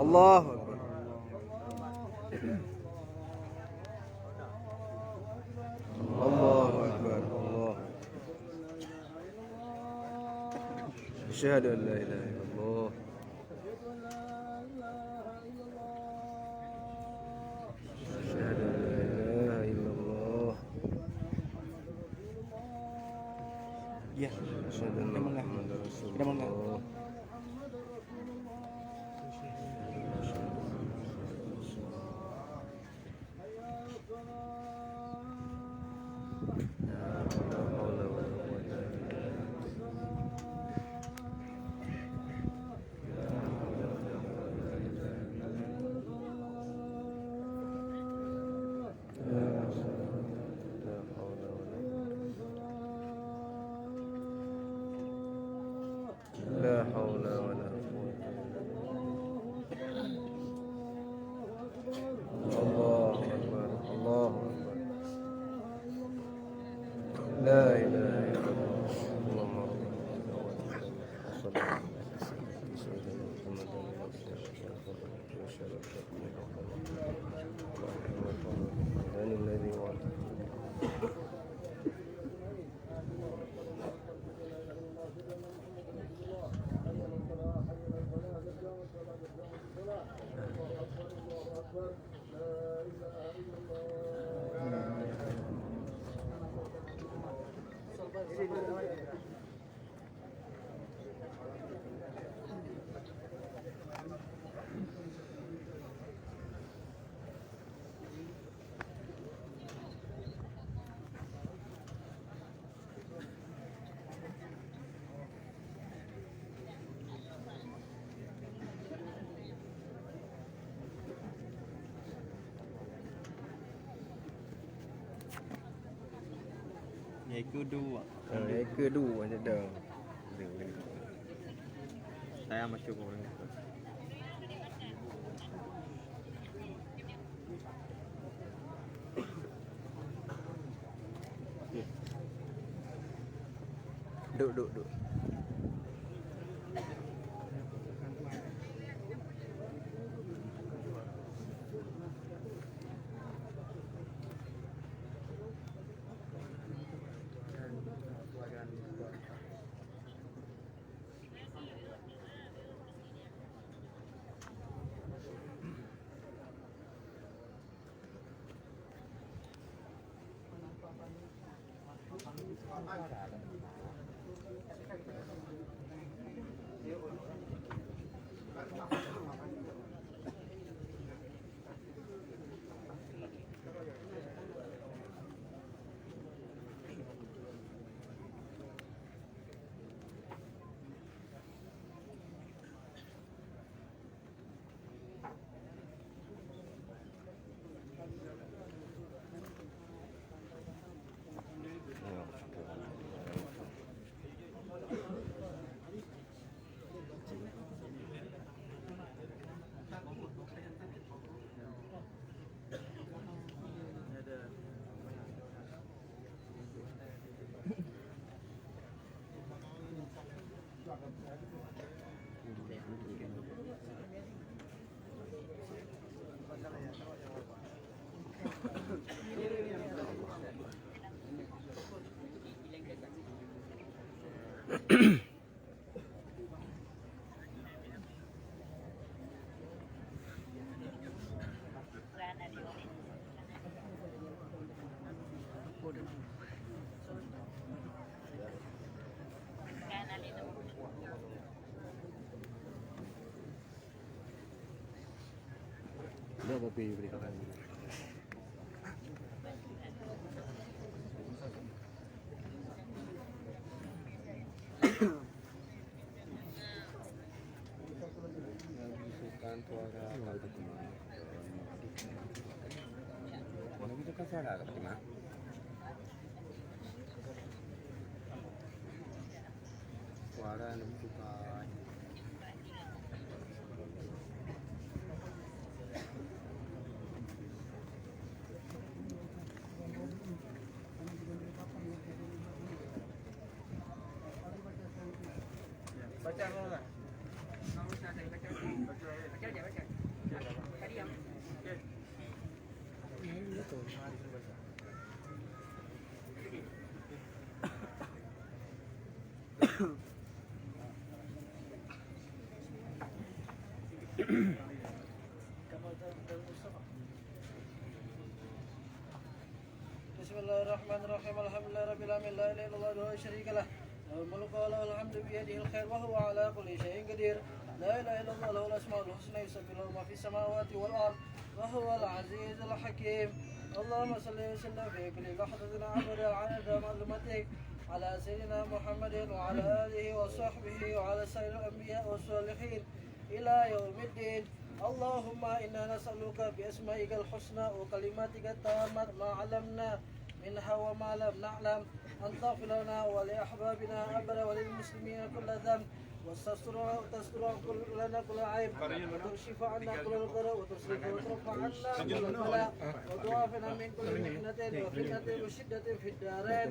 Allahu Akbar. Allahu Akbar. Allah. Asyhadu an la ilaha illallah. Ya. Asyhadu anna Muhammadar Rasulullah. لا حول ولا قوة الله أكبر الله أكبر لا إله إلا الله اللهم صل على سيدنا محمد الذي Yang kedua. Yang kedua je dah. Saya masuk orang itu. Duduk. Dia apa pilih berikan? Suara lebih suka Baca apa lah? Kamu nak saya baca? Baca aja, baca. Tadi yang. Bismillahirrahmanirrahim. Alhamdulillahirabbil alamin. La ilaha illallah wa la syarika lah. الملك وله الحمد بيده الخير وهو على كل شيء قدير. لا اله الا الله له الاسماء الحسنى يسبح له ما في السماوات والارض وهو العزيز الحكيم. اللهم صل وسلم في كل لحظه عبر عن معلوماتك على سيدنا محمد وعلى اله وصحبه وعلى سائر الانبياء والصالحين الى يوم الدين. اللهم انا نسالك باسمائك الحسنى وكلماتك التامات ما علمنا منها وما لم نعلم أن تغفر لنا ولأحبابنا أبدا وللمسلمين كل ذنب وتستر لنا كل عيب وتكشف عنا كل الضر وترفع عنا كل البلاء وتعافنا من كل محنة وفتنة وشدة في الدارين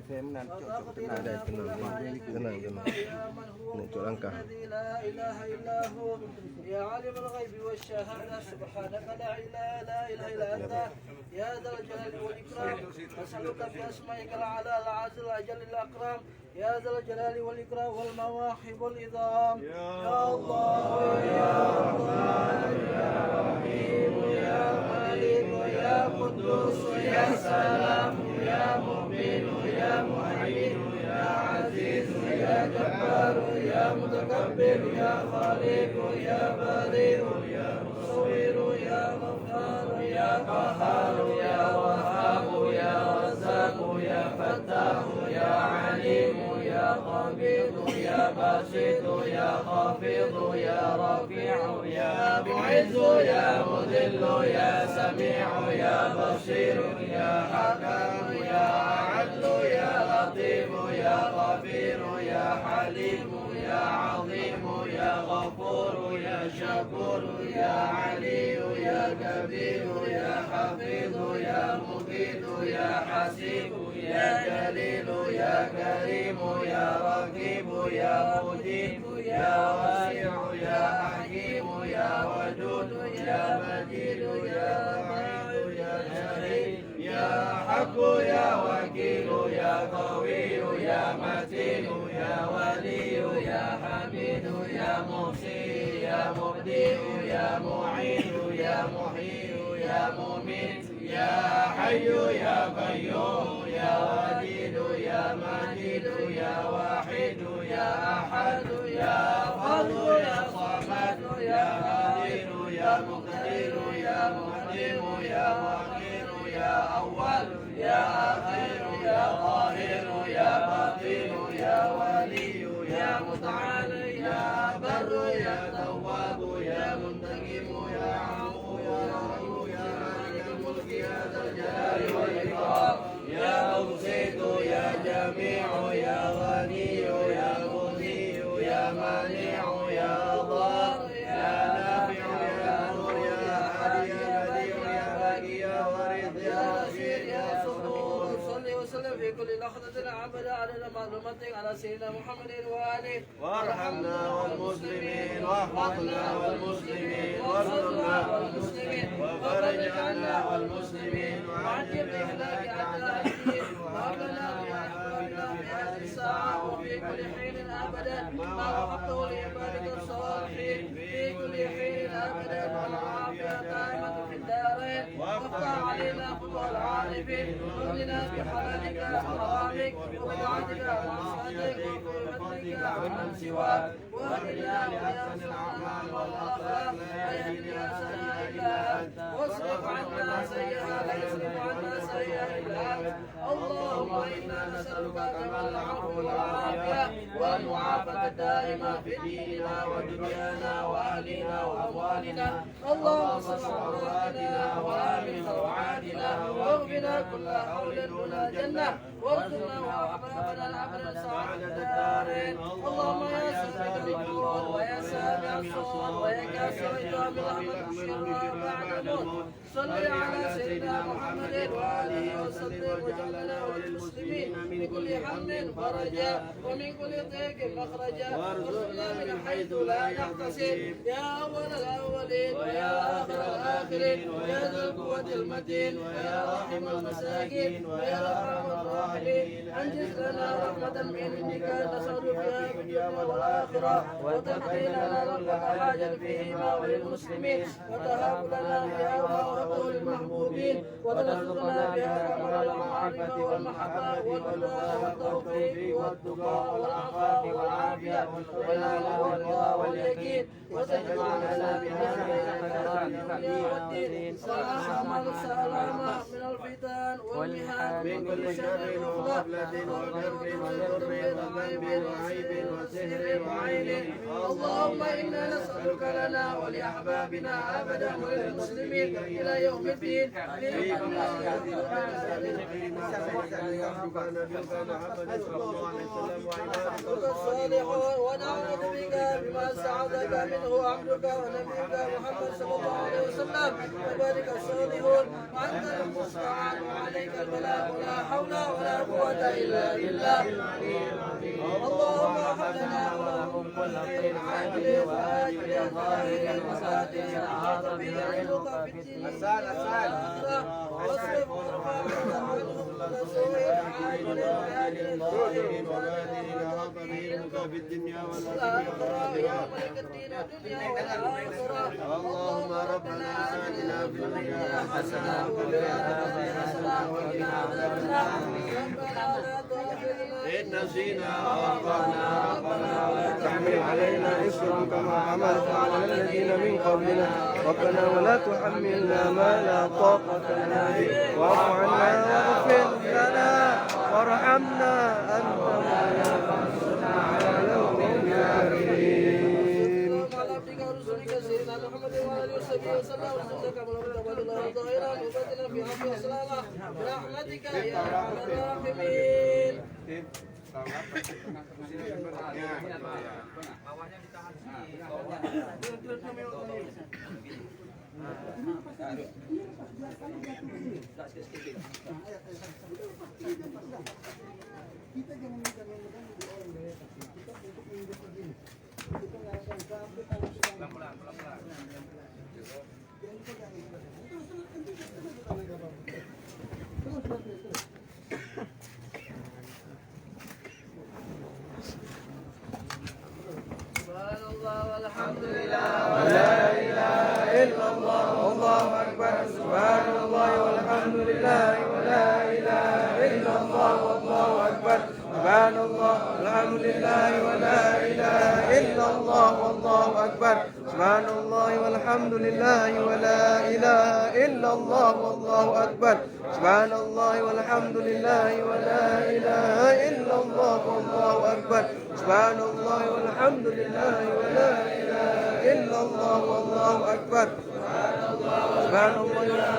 وتقضي لنا كل حاجة فيما يا من هو الله الذي لا إله إلا هو يا عالم الغيب والشهادة سبحانك لا إله إلا أنت يا ذا الجلال والإكرام. أسألك بأسمائك الأعلى العز الأجل الأكرم يا ذا الجلال والإكرام والمواهب العظام. يا الله يا رحمن يا رحيم يا مالك يا قدوس يا سلام يا مؤمن يا مهيمن يا عزيز يا جبار يا متكبر يا خالق يا بارئ يا مصور يا غفار يا قهار يا وهاب يا رزاق يا فتاح يا عليم يا قبيض يا باسط يا خافض يا رفيع يا معز يا مذل يا سميع يا بصير يا حكم يا عدل يا لطيف يا غفير يا حليم يا عظيم يا غفور يا شكور يا علي يا كبير يا حفيظ يا مقيت يا حسيب يا جليل يا كريم يا رقيب يا مجيب يا واسع يا حكيم يا ودود يا مجيد يا معين يا شهيد يا حق يا وكيل يا قوي يا متين يا ولي يا حميد يا محصي يا مبدئ يا معين يا محيي يا مميت يا حي يا قيوم يا وديد يا مجيد يا واحد يا احد يا فرد يا صمد يا قادر يا مقتدر يا مقدم يا مؤخر يا اول يا اخر يا ظاهر يا باطن يا ولي يا متعالي يا بر يا تواب يا منتقم يا عفو يا رب يا مالك الملك يا ذا الجلال والاكرام يا مبسط يا جميع يا غني يا مغني يا مانع يا ضار يا نافع يا نور يا هادي يا بديع يا باقي يا وريث يا رشيد يا صبور. صل وسلم في كل لحظة عبد عدد معلوماتك على سيدنا محمد وآله وارحمنا والمسلمين واحفظنا والمسلمين وارزقنا والمسلمين وفرج عنا والمسلمين وعجل بإهلاك أعدائهم وهب لنا بأحبابنا في هذه الساعة وفي كل حين أبدا ما وهبته لعبادك الصالحين في كل حين أبدا والعافية دائمة في الدارين وافتح علينا فتوح العارفين واغننا بحلالك وحرامك وبدعتك ومعصيتك وبفضلك عمن سواك واهدنا لأحسن الأعمال والأخلاق لا يهدي أحسنها إلا أنت واصرف عنا سيئها لا يصرف عنا سيئها إلا أنت. اللهم إنا نسألك كمال العفو والعافية والمعافاة الدائمة في ديننا ودنيانا وأهلنا وأموالنا. اللهم صل على أولادنا وآمن روعاتنا واغفنا كل حول دون جنة وارزقنا وأحبابنا الأبرار سعادة الدارين. اللهم يا سامع الدعوات ويا سامع الصوت ويا كاسر الجواب رحمة الشرار بعد الموت صل على سيدنا محمد وآله وسلم وجعلنا وللمسلمين من كل هم فرجا ومن كل ضيق مخرجا وارزقنا من حيث لا نحتسب يا أول الأولين ويا آخر الآخرين ويا ذا القوة المتين ويا راحم المساكين ويا أرحم الراحمين أنجز لنا رحمة من عندك نسأل فيها في الدنيا والآخرة وتقضي لنا ربك حاجة فيهما وللمسلمين وتهب لنا بها وهبه للمحبوبين وترزقنا بها والمعرفة والمحبة والهدى والتوفيق والتقى والعفاف والعافية والغنى والرضا واليقين وتجمعنا بهذا الدنيا والدين والسلامة من الفتن والمحن من كل شر وغفلة وكرب وضر وذنب وعيب وسهر وعين. اللهم إنا نسألك لنا ولأحبابنا أبدا وللمسلمين إلى يوم الدين الصالحون ونعوذ بك بما سعدك منه عبدك ونبيك محمد صلى الله عليه وسلم وبارك الصالحون وأنت المستعان وعليك البلاء ولا حول ولا قوة إلا بالله. اللهم هب لنا ولهم كل خير عاجل وآجل ظاهر وساتر أحاط به علمك في الدين والآخرة واصرف عنا عنهم كل سوء عاجل وآجل ظاهر وباطن أحاط به علمك في الدنيا والآخرة يا ملك الدين والدنيا والآخرة. اللهم ربنا آتنا في الدنيا حسنة وفي الآخرة حسنة وقنا عذاب النار. ربنا لا تؤاخذنا إن نسينا وأخطأنا ربنا ولا تحمل علينا إصرا كما حملت على الذين من قبلنا ربنا ولا تحملنا ما لا طاقة لنا به واعف عنا واغفر لنا وارحمنا أنت مولانا فانصرنا على القوم الكافرين. على عبدك ورسولك سيدنا محمد وعلى اله وصحبه وسلم وسلمك ورحمة الله ظاهرا وباطنا في عافية وسلامة برحمتك يا أرحم الراحمين. سبحان الله والحمد لله ولا إله إلا الله والله أكبر. سبحان الله والحمد لله ولا إله إلا الله والله أكبر. سبحان الله والحمد لله ولا إله إلا الله والله أكبر. سبحان الله والحمد لله ولا إله إلا الله والله أكبر. سبحان الله والحمد لله ولا إله إلا الله والله أكبر. سبحان الله والحمد لله ولا إله إلا الله والله أكبر. سبحان الله ولا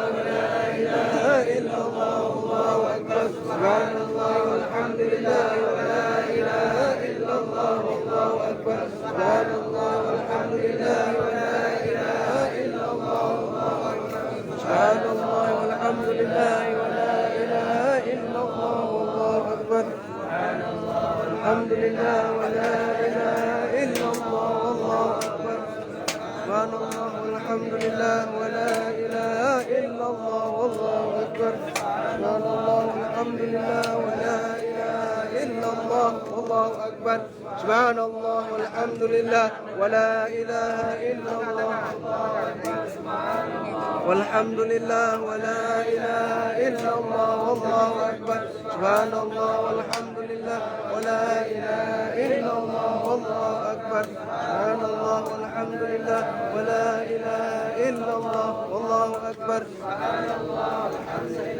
إله إلا الله والله أكبر. سبحان الله والحمد لله ولا إله إلا الله والله أكبر. سبحان الله والحمد لله ولا إله إلا الله والله أكبر. سبحان الله والحمد لله ولا إله إلا الله والله أكبر. سبحان الله والحمد لله ولا إله إلا الله والله أكبر. سبحان الله والحمد لله ولا إله إلا الله والله أكبر. سبحان الله والحمد لله ولا إله إلا الله والله أكبر. سبحان الله والحمد لله ولا إله إلا الله والحمد لله ولا إله إلا الله والله أكبر. سبحان الله والحمد لله ولا إله إلا الله والله أكبر. سبحان الله والحمد لله ولا إله إلا الله والله أكبر. سبحان الله والحمد لله ولا إله إلا الله والله أكبر. سبحان الله والحمد لله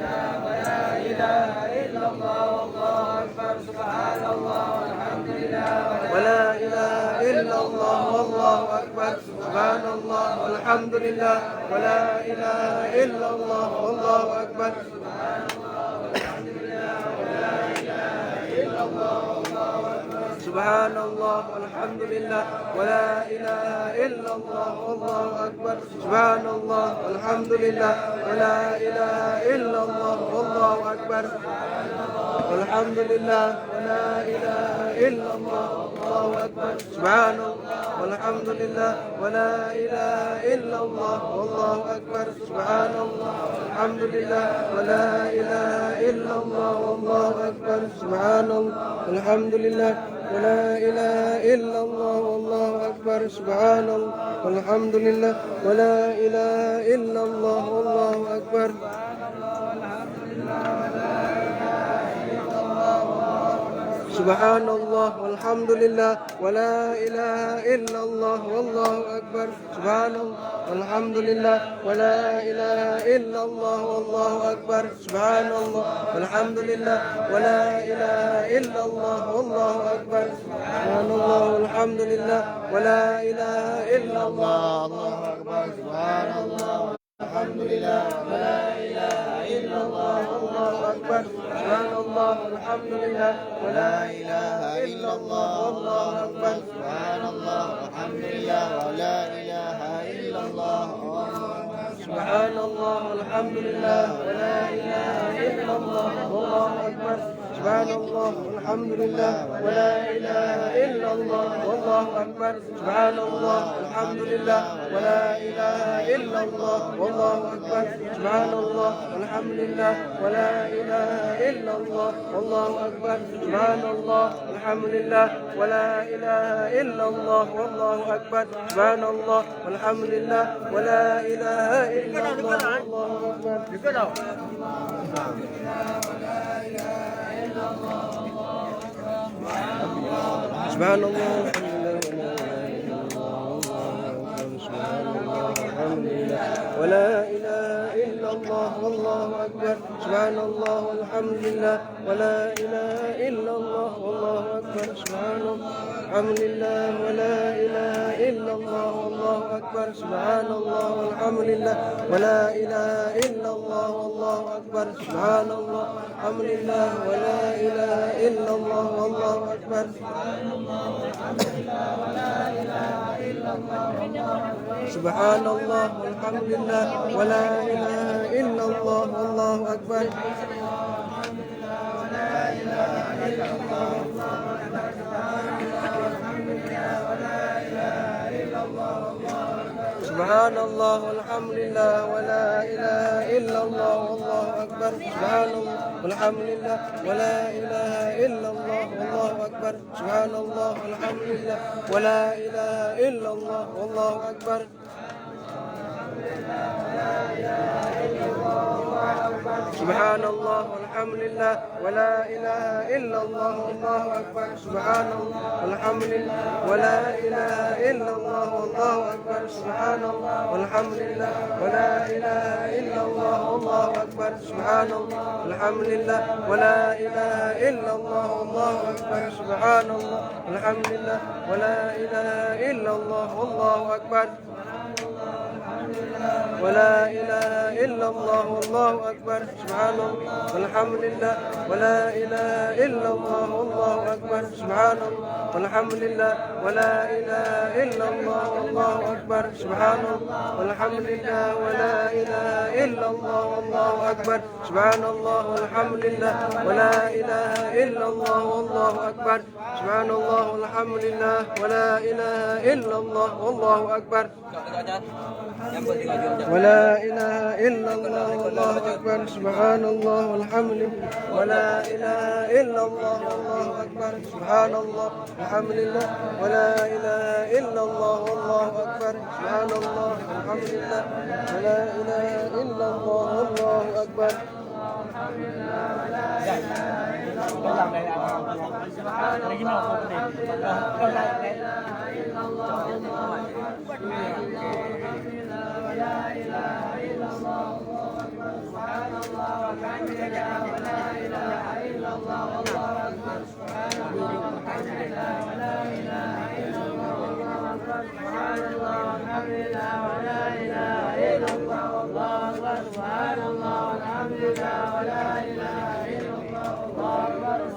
ولا إله إلا الله والله أكبر. سبحان الله والحمد لله ولا إله إلا الله والله أكبر. سبحان الله والحمد لله ولا إله إلا الله والله أكبر. سبحان الله والحمد لله ولا إله إلا الله والله أكبر. سبحان الله والحمد لله ولا إله إلا الله والله أكبر. والحمد لله ولا إله إلا الله والله أكبر. سبحان الله والحمد لله ولا إله إلا الله والله أكبر. سبحان الله والحمد لله ولا إله إلا الله والله أكبر. سبحان الله والحمد لله ولا إله إلا الله والله أكبر. سبحان الله والحمد لله ولا إله إلا الله والله أكبر. سبحان الله والحمد لله Subhanallah walhamdulillah wa la ilaha illallah wallahu akbar. Subhanallah walhamdulillah wa la ilaha illallah wallahu akbar. Subhanallah walhamdulillah wa la ilaha illallah wallahu akbar. Subhanallah walhamdulillah wa la ilaha illallah wallahu akbar. Subhanallah alhamdulillah wa la ilaha illallah wallahu akbar. Subhanallah alhamdulillah wa la ilaha illallah wallahu akbar. Subhanallah alhamdulillah wa la ilaha illallah. Subhanallah alhamdulillah wa la ilaha illallah wallahu akbar. Subhanallah alhamdulillah wa la ilaha illallah wallahu akbar. Subhanallah alhamdulillah wa la ilaha illallah wallahu akbar. Subhanallah alhamdulillah wa la ilaha illallah wallahu akbar. Subhanallah alhamdulillah wa la ilaha illallah wallahu akbar. Subhanallah alhamdulillah wa la ilaha illallah wallahu akbar. Subhanallah wa la ilaha illallah wallahu akbar. Subhanallah walhamdulillah wa la ilaha illallah wallahu akbar. Subhanallah alhamdulillah wa la ilaha illallah wallahu akbar. Subhanallah walhamdulillah wa la ilaha illallah wallahu akbar. Subhanallah alhamdulillah wa la ilaha illallah wallahu akbar. Subhanallah walhamdulillah wa la ilaha illallah wallahu akbar. Subhanallah walhamdulillah wa la ilaha illallah wallahu akbar. Subhanallah walhamdulillah wa la ilaha illallah wallahu akbar. Subhanallah walhamdulillah wa la ilaha illallah wallahu akbar. Subhanallah walhamdulillah wa la ilaha illallah wallahu akbar. Subhanallah walhamdulillah wa la ilaha illallah wallahu akbar. Subhanallah walhamdulillah wa la ilaha illallah wallahu akbar. Subhanallah walhamdulillah wa la ilaha illallah wallahu akbar. Subhanallah walhamdulillah wa la ilaha illallah wallahu akbar. ولا إله إلا الله والله أكبر. سبحان الله والحمد لله ولا إله إلا الله والله أكبر. سبحان الله والحمد لله ولا إله إلا الله والله أكبر. سبحان الله والحمد لله ولا إله إلا الله والله أكبر. سبحان الله والحمد لله ولا إله إلا الله والله أكبر. سبحان الله والحمد لله ولا إله إلا الله والله أكبر. ولا إله إلا الله والله أكبر. سبحان الله والحمد لله ولا إله إلا الله والله أكبر. سبحان الله والحمد لله ولا إله إلا الله والله أكبر. سبحان الله والحمد لله ولا إله إلا الله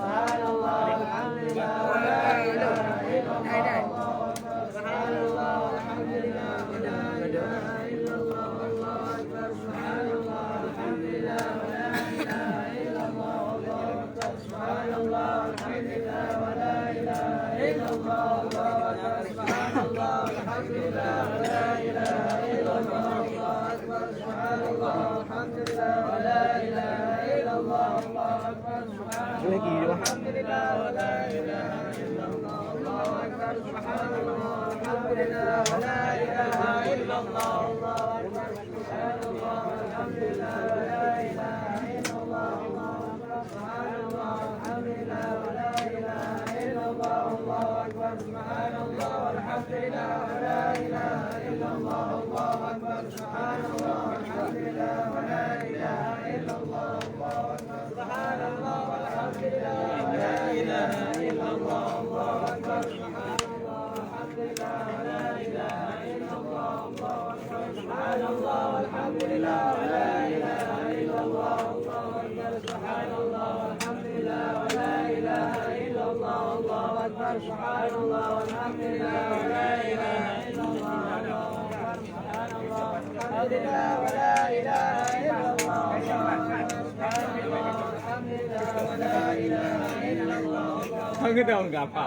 والله أكبر. أكبر سبحان الله والحمد لله ولا إله إلا الله الله أكبر سبحان الله والحمد لله ولا إله إلا الله الله أكبر سبحان الله والحمد لله ولا إله إلا الله الله أكبر سبحان الله والحمد لله ولا إله إلا الله الله أكبر سبحان الله والحمد لله ولا إله إلا الله الله أكبر سبحان الله والحمد لله ولا إله إلا الله الله أكبر سبحان الله والحمد لله ولا إله إلا الله الله أكبر سبحان الله والحمد لله ولا إله إلا الله الله أكبر سبحان الله والحمد لله ولا إله إلا الله Aku tahu enggak apa.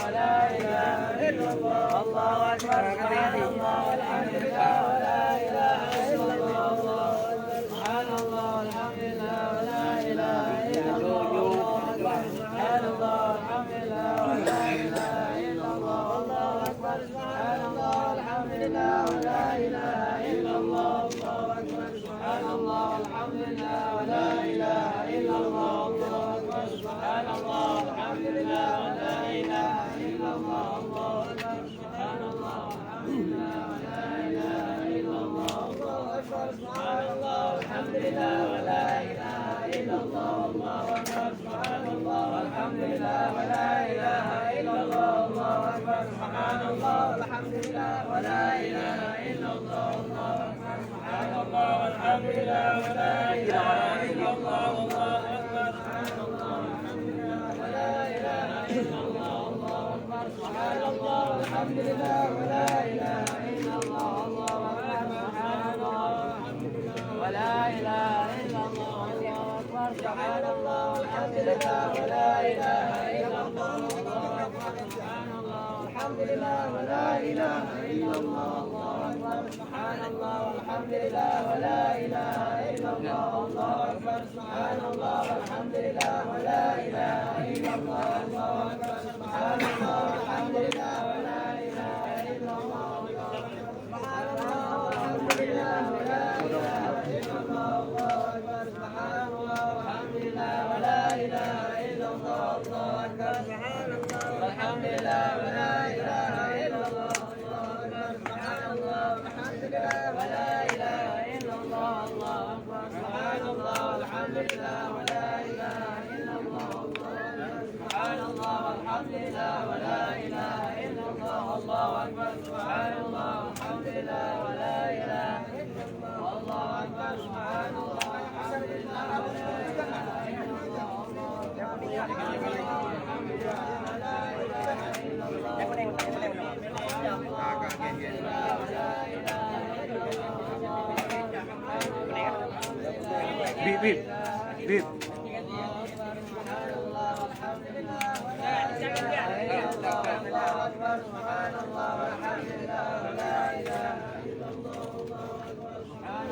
ولا إله إلا الله الله أكبر سبحان الله والحمد لله ولا إله إلا الله الله أكبر سبحان الله والحمد لله ولا إله إلا الله سبحان الله والحمد لله ولا إله إلا الله الله أكبر سبحان الله والحمد لله ولا إله إلا الله الله أكبر سبحان الله والحمد لله ولا إله إلا الله الله أكبر سبحان الله والحمد لله ولا إله إلا الله الله أكبر سبحان الله والحمد لله ولا إله إلا الله الله أكبر سبحان الله والحمد لله ولا إله إلا الله الله أكبر سبحان الله والحمد لله ولا إله إلا الله الله أكبر سبحان الله والحمد لله ولا إله إلا الله الله أكبر سبحان الله والحمد لله ولا إله إلا الله الله أكبر سبحان الله والحمد لله ولا إله إلا الله الله أكبر سبحان الله والحمد لله ولا إله إلا الله الله أكبر سبحان الله والحمد لله ولا إله إلا الله الله أكبر سبحان الله والحمد لله ولا إله إلا الله الله أكبر سبحان الله والحمد لله ولا إله إلا الله الله أكبر سبحان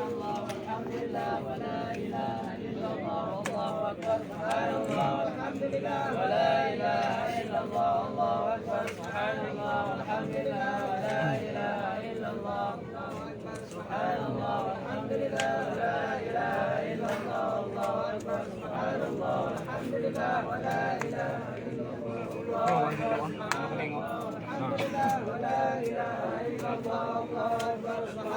الله والحمد لله ولا إله إلا الله الله أكبر سبحان الله والحمد لله ولا إله إلا الله الله أكبر سبحان الله والحمد لله ولا إله إلا الله الله أكبر سبحان الله والحمد لله ولا إله إلا الله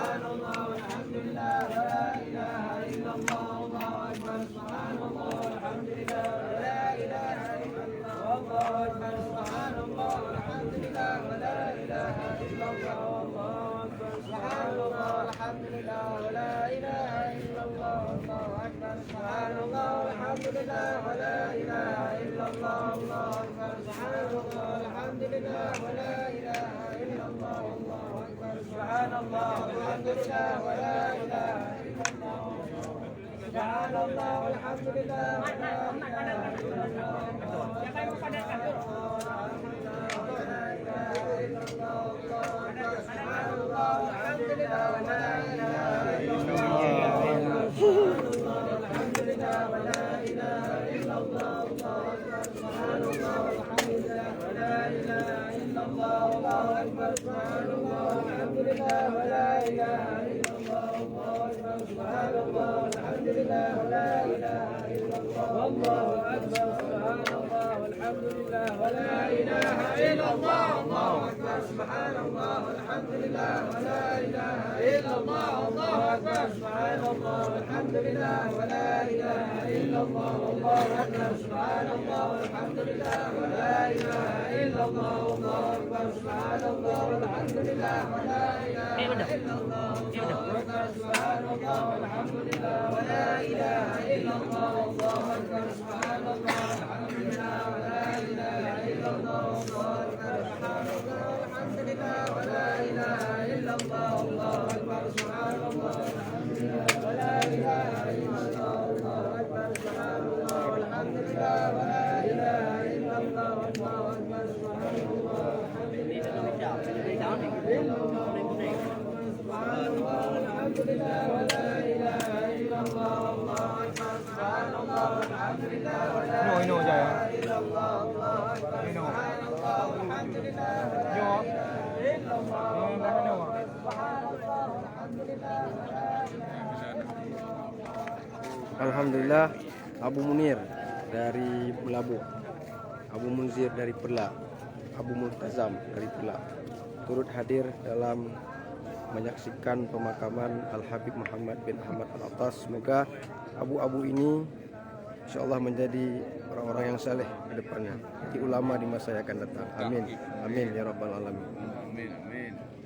الله أكبر سبحان الله والحمد لله ولا إله إلا الله الله أكبر سبحان الله والحمد لله ولا إله إلا الله الله أكبر سبحان الله والحمد لله ولا إله إلا الله الله أكبر سبحان الله والحمد لله ولا إله إلا الله الله أكبر سبحان الله والحمد لله ولا إله إلا الله الله أكبر سبحان الله والحمد لله ولا إله إلا الله الله أكبر سبحان الله والحمد لله ولا إله إلا الله الله أكبر سبحان الله والحمد لله ولا إله إلا الله Bip bip. Bip. والله أكبر سبحان الله والحمد لله ولا إله والحمد لله ولا إله إلا الله الله أكبر سبحان الله والحمد لله ولا إله إلا الله الله أكبر سبحان الله والحمد لله ولا إله إلا الله الله أكبر سبحان الله والحمد لله ولا إله إلا الله الله أكبر سبحان الله والحمد لله ولا إله إلا الله الله أكبر سبحان الله والحمد لله ولا إله إلا الله الله أكبر سبحان الله والحمد لله ولا إله إلا الله الله أكبر سبحان الله والحمد لله ولا إله إلا الله الله أكبر سبحان الله والحمد لله ولا إله إلا الله الله أكبر سبحان الله والحمد لله إلا الله سبحان الله والحمد لله ولا إله إلا الله الله أكبر سبحان الله والحمد لله ولا إله إلا الله الله أكبر سبحان الله والحمد لله ولا إله إلا الله الله أكبر سبحان الله والحمد لله ولا Alhamdulillah, Abu Munir dari Melabu, Abu Munzir dari Perla, Abu Multazam dari Perla turut hadir dalam menyaksikan pemakaman Al-Habib Muhammad bin Ahmad Al-Attas. Semoga abu-abu ini insyaAllah menjadi orang-orang yang saleh ke depannya, jadi ulama di masa yang akan datang. Amin. Amin ya rabbal alamin. Amin.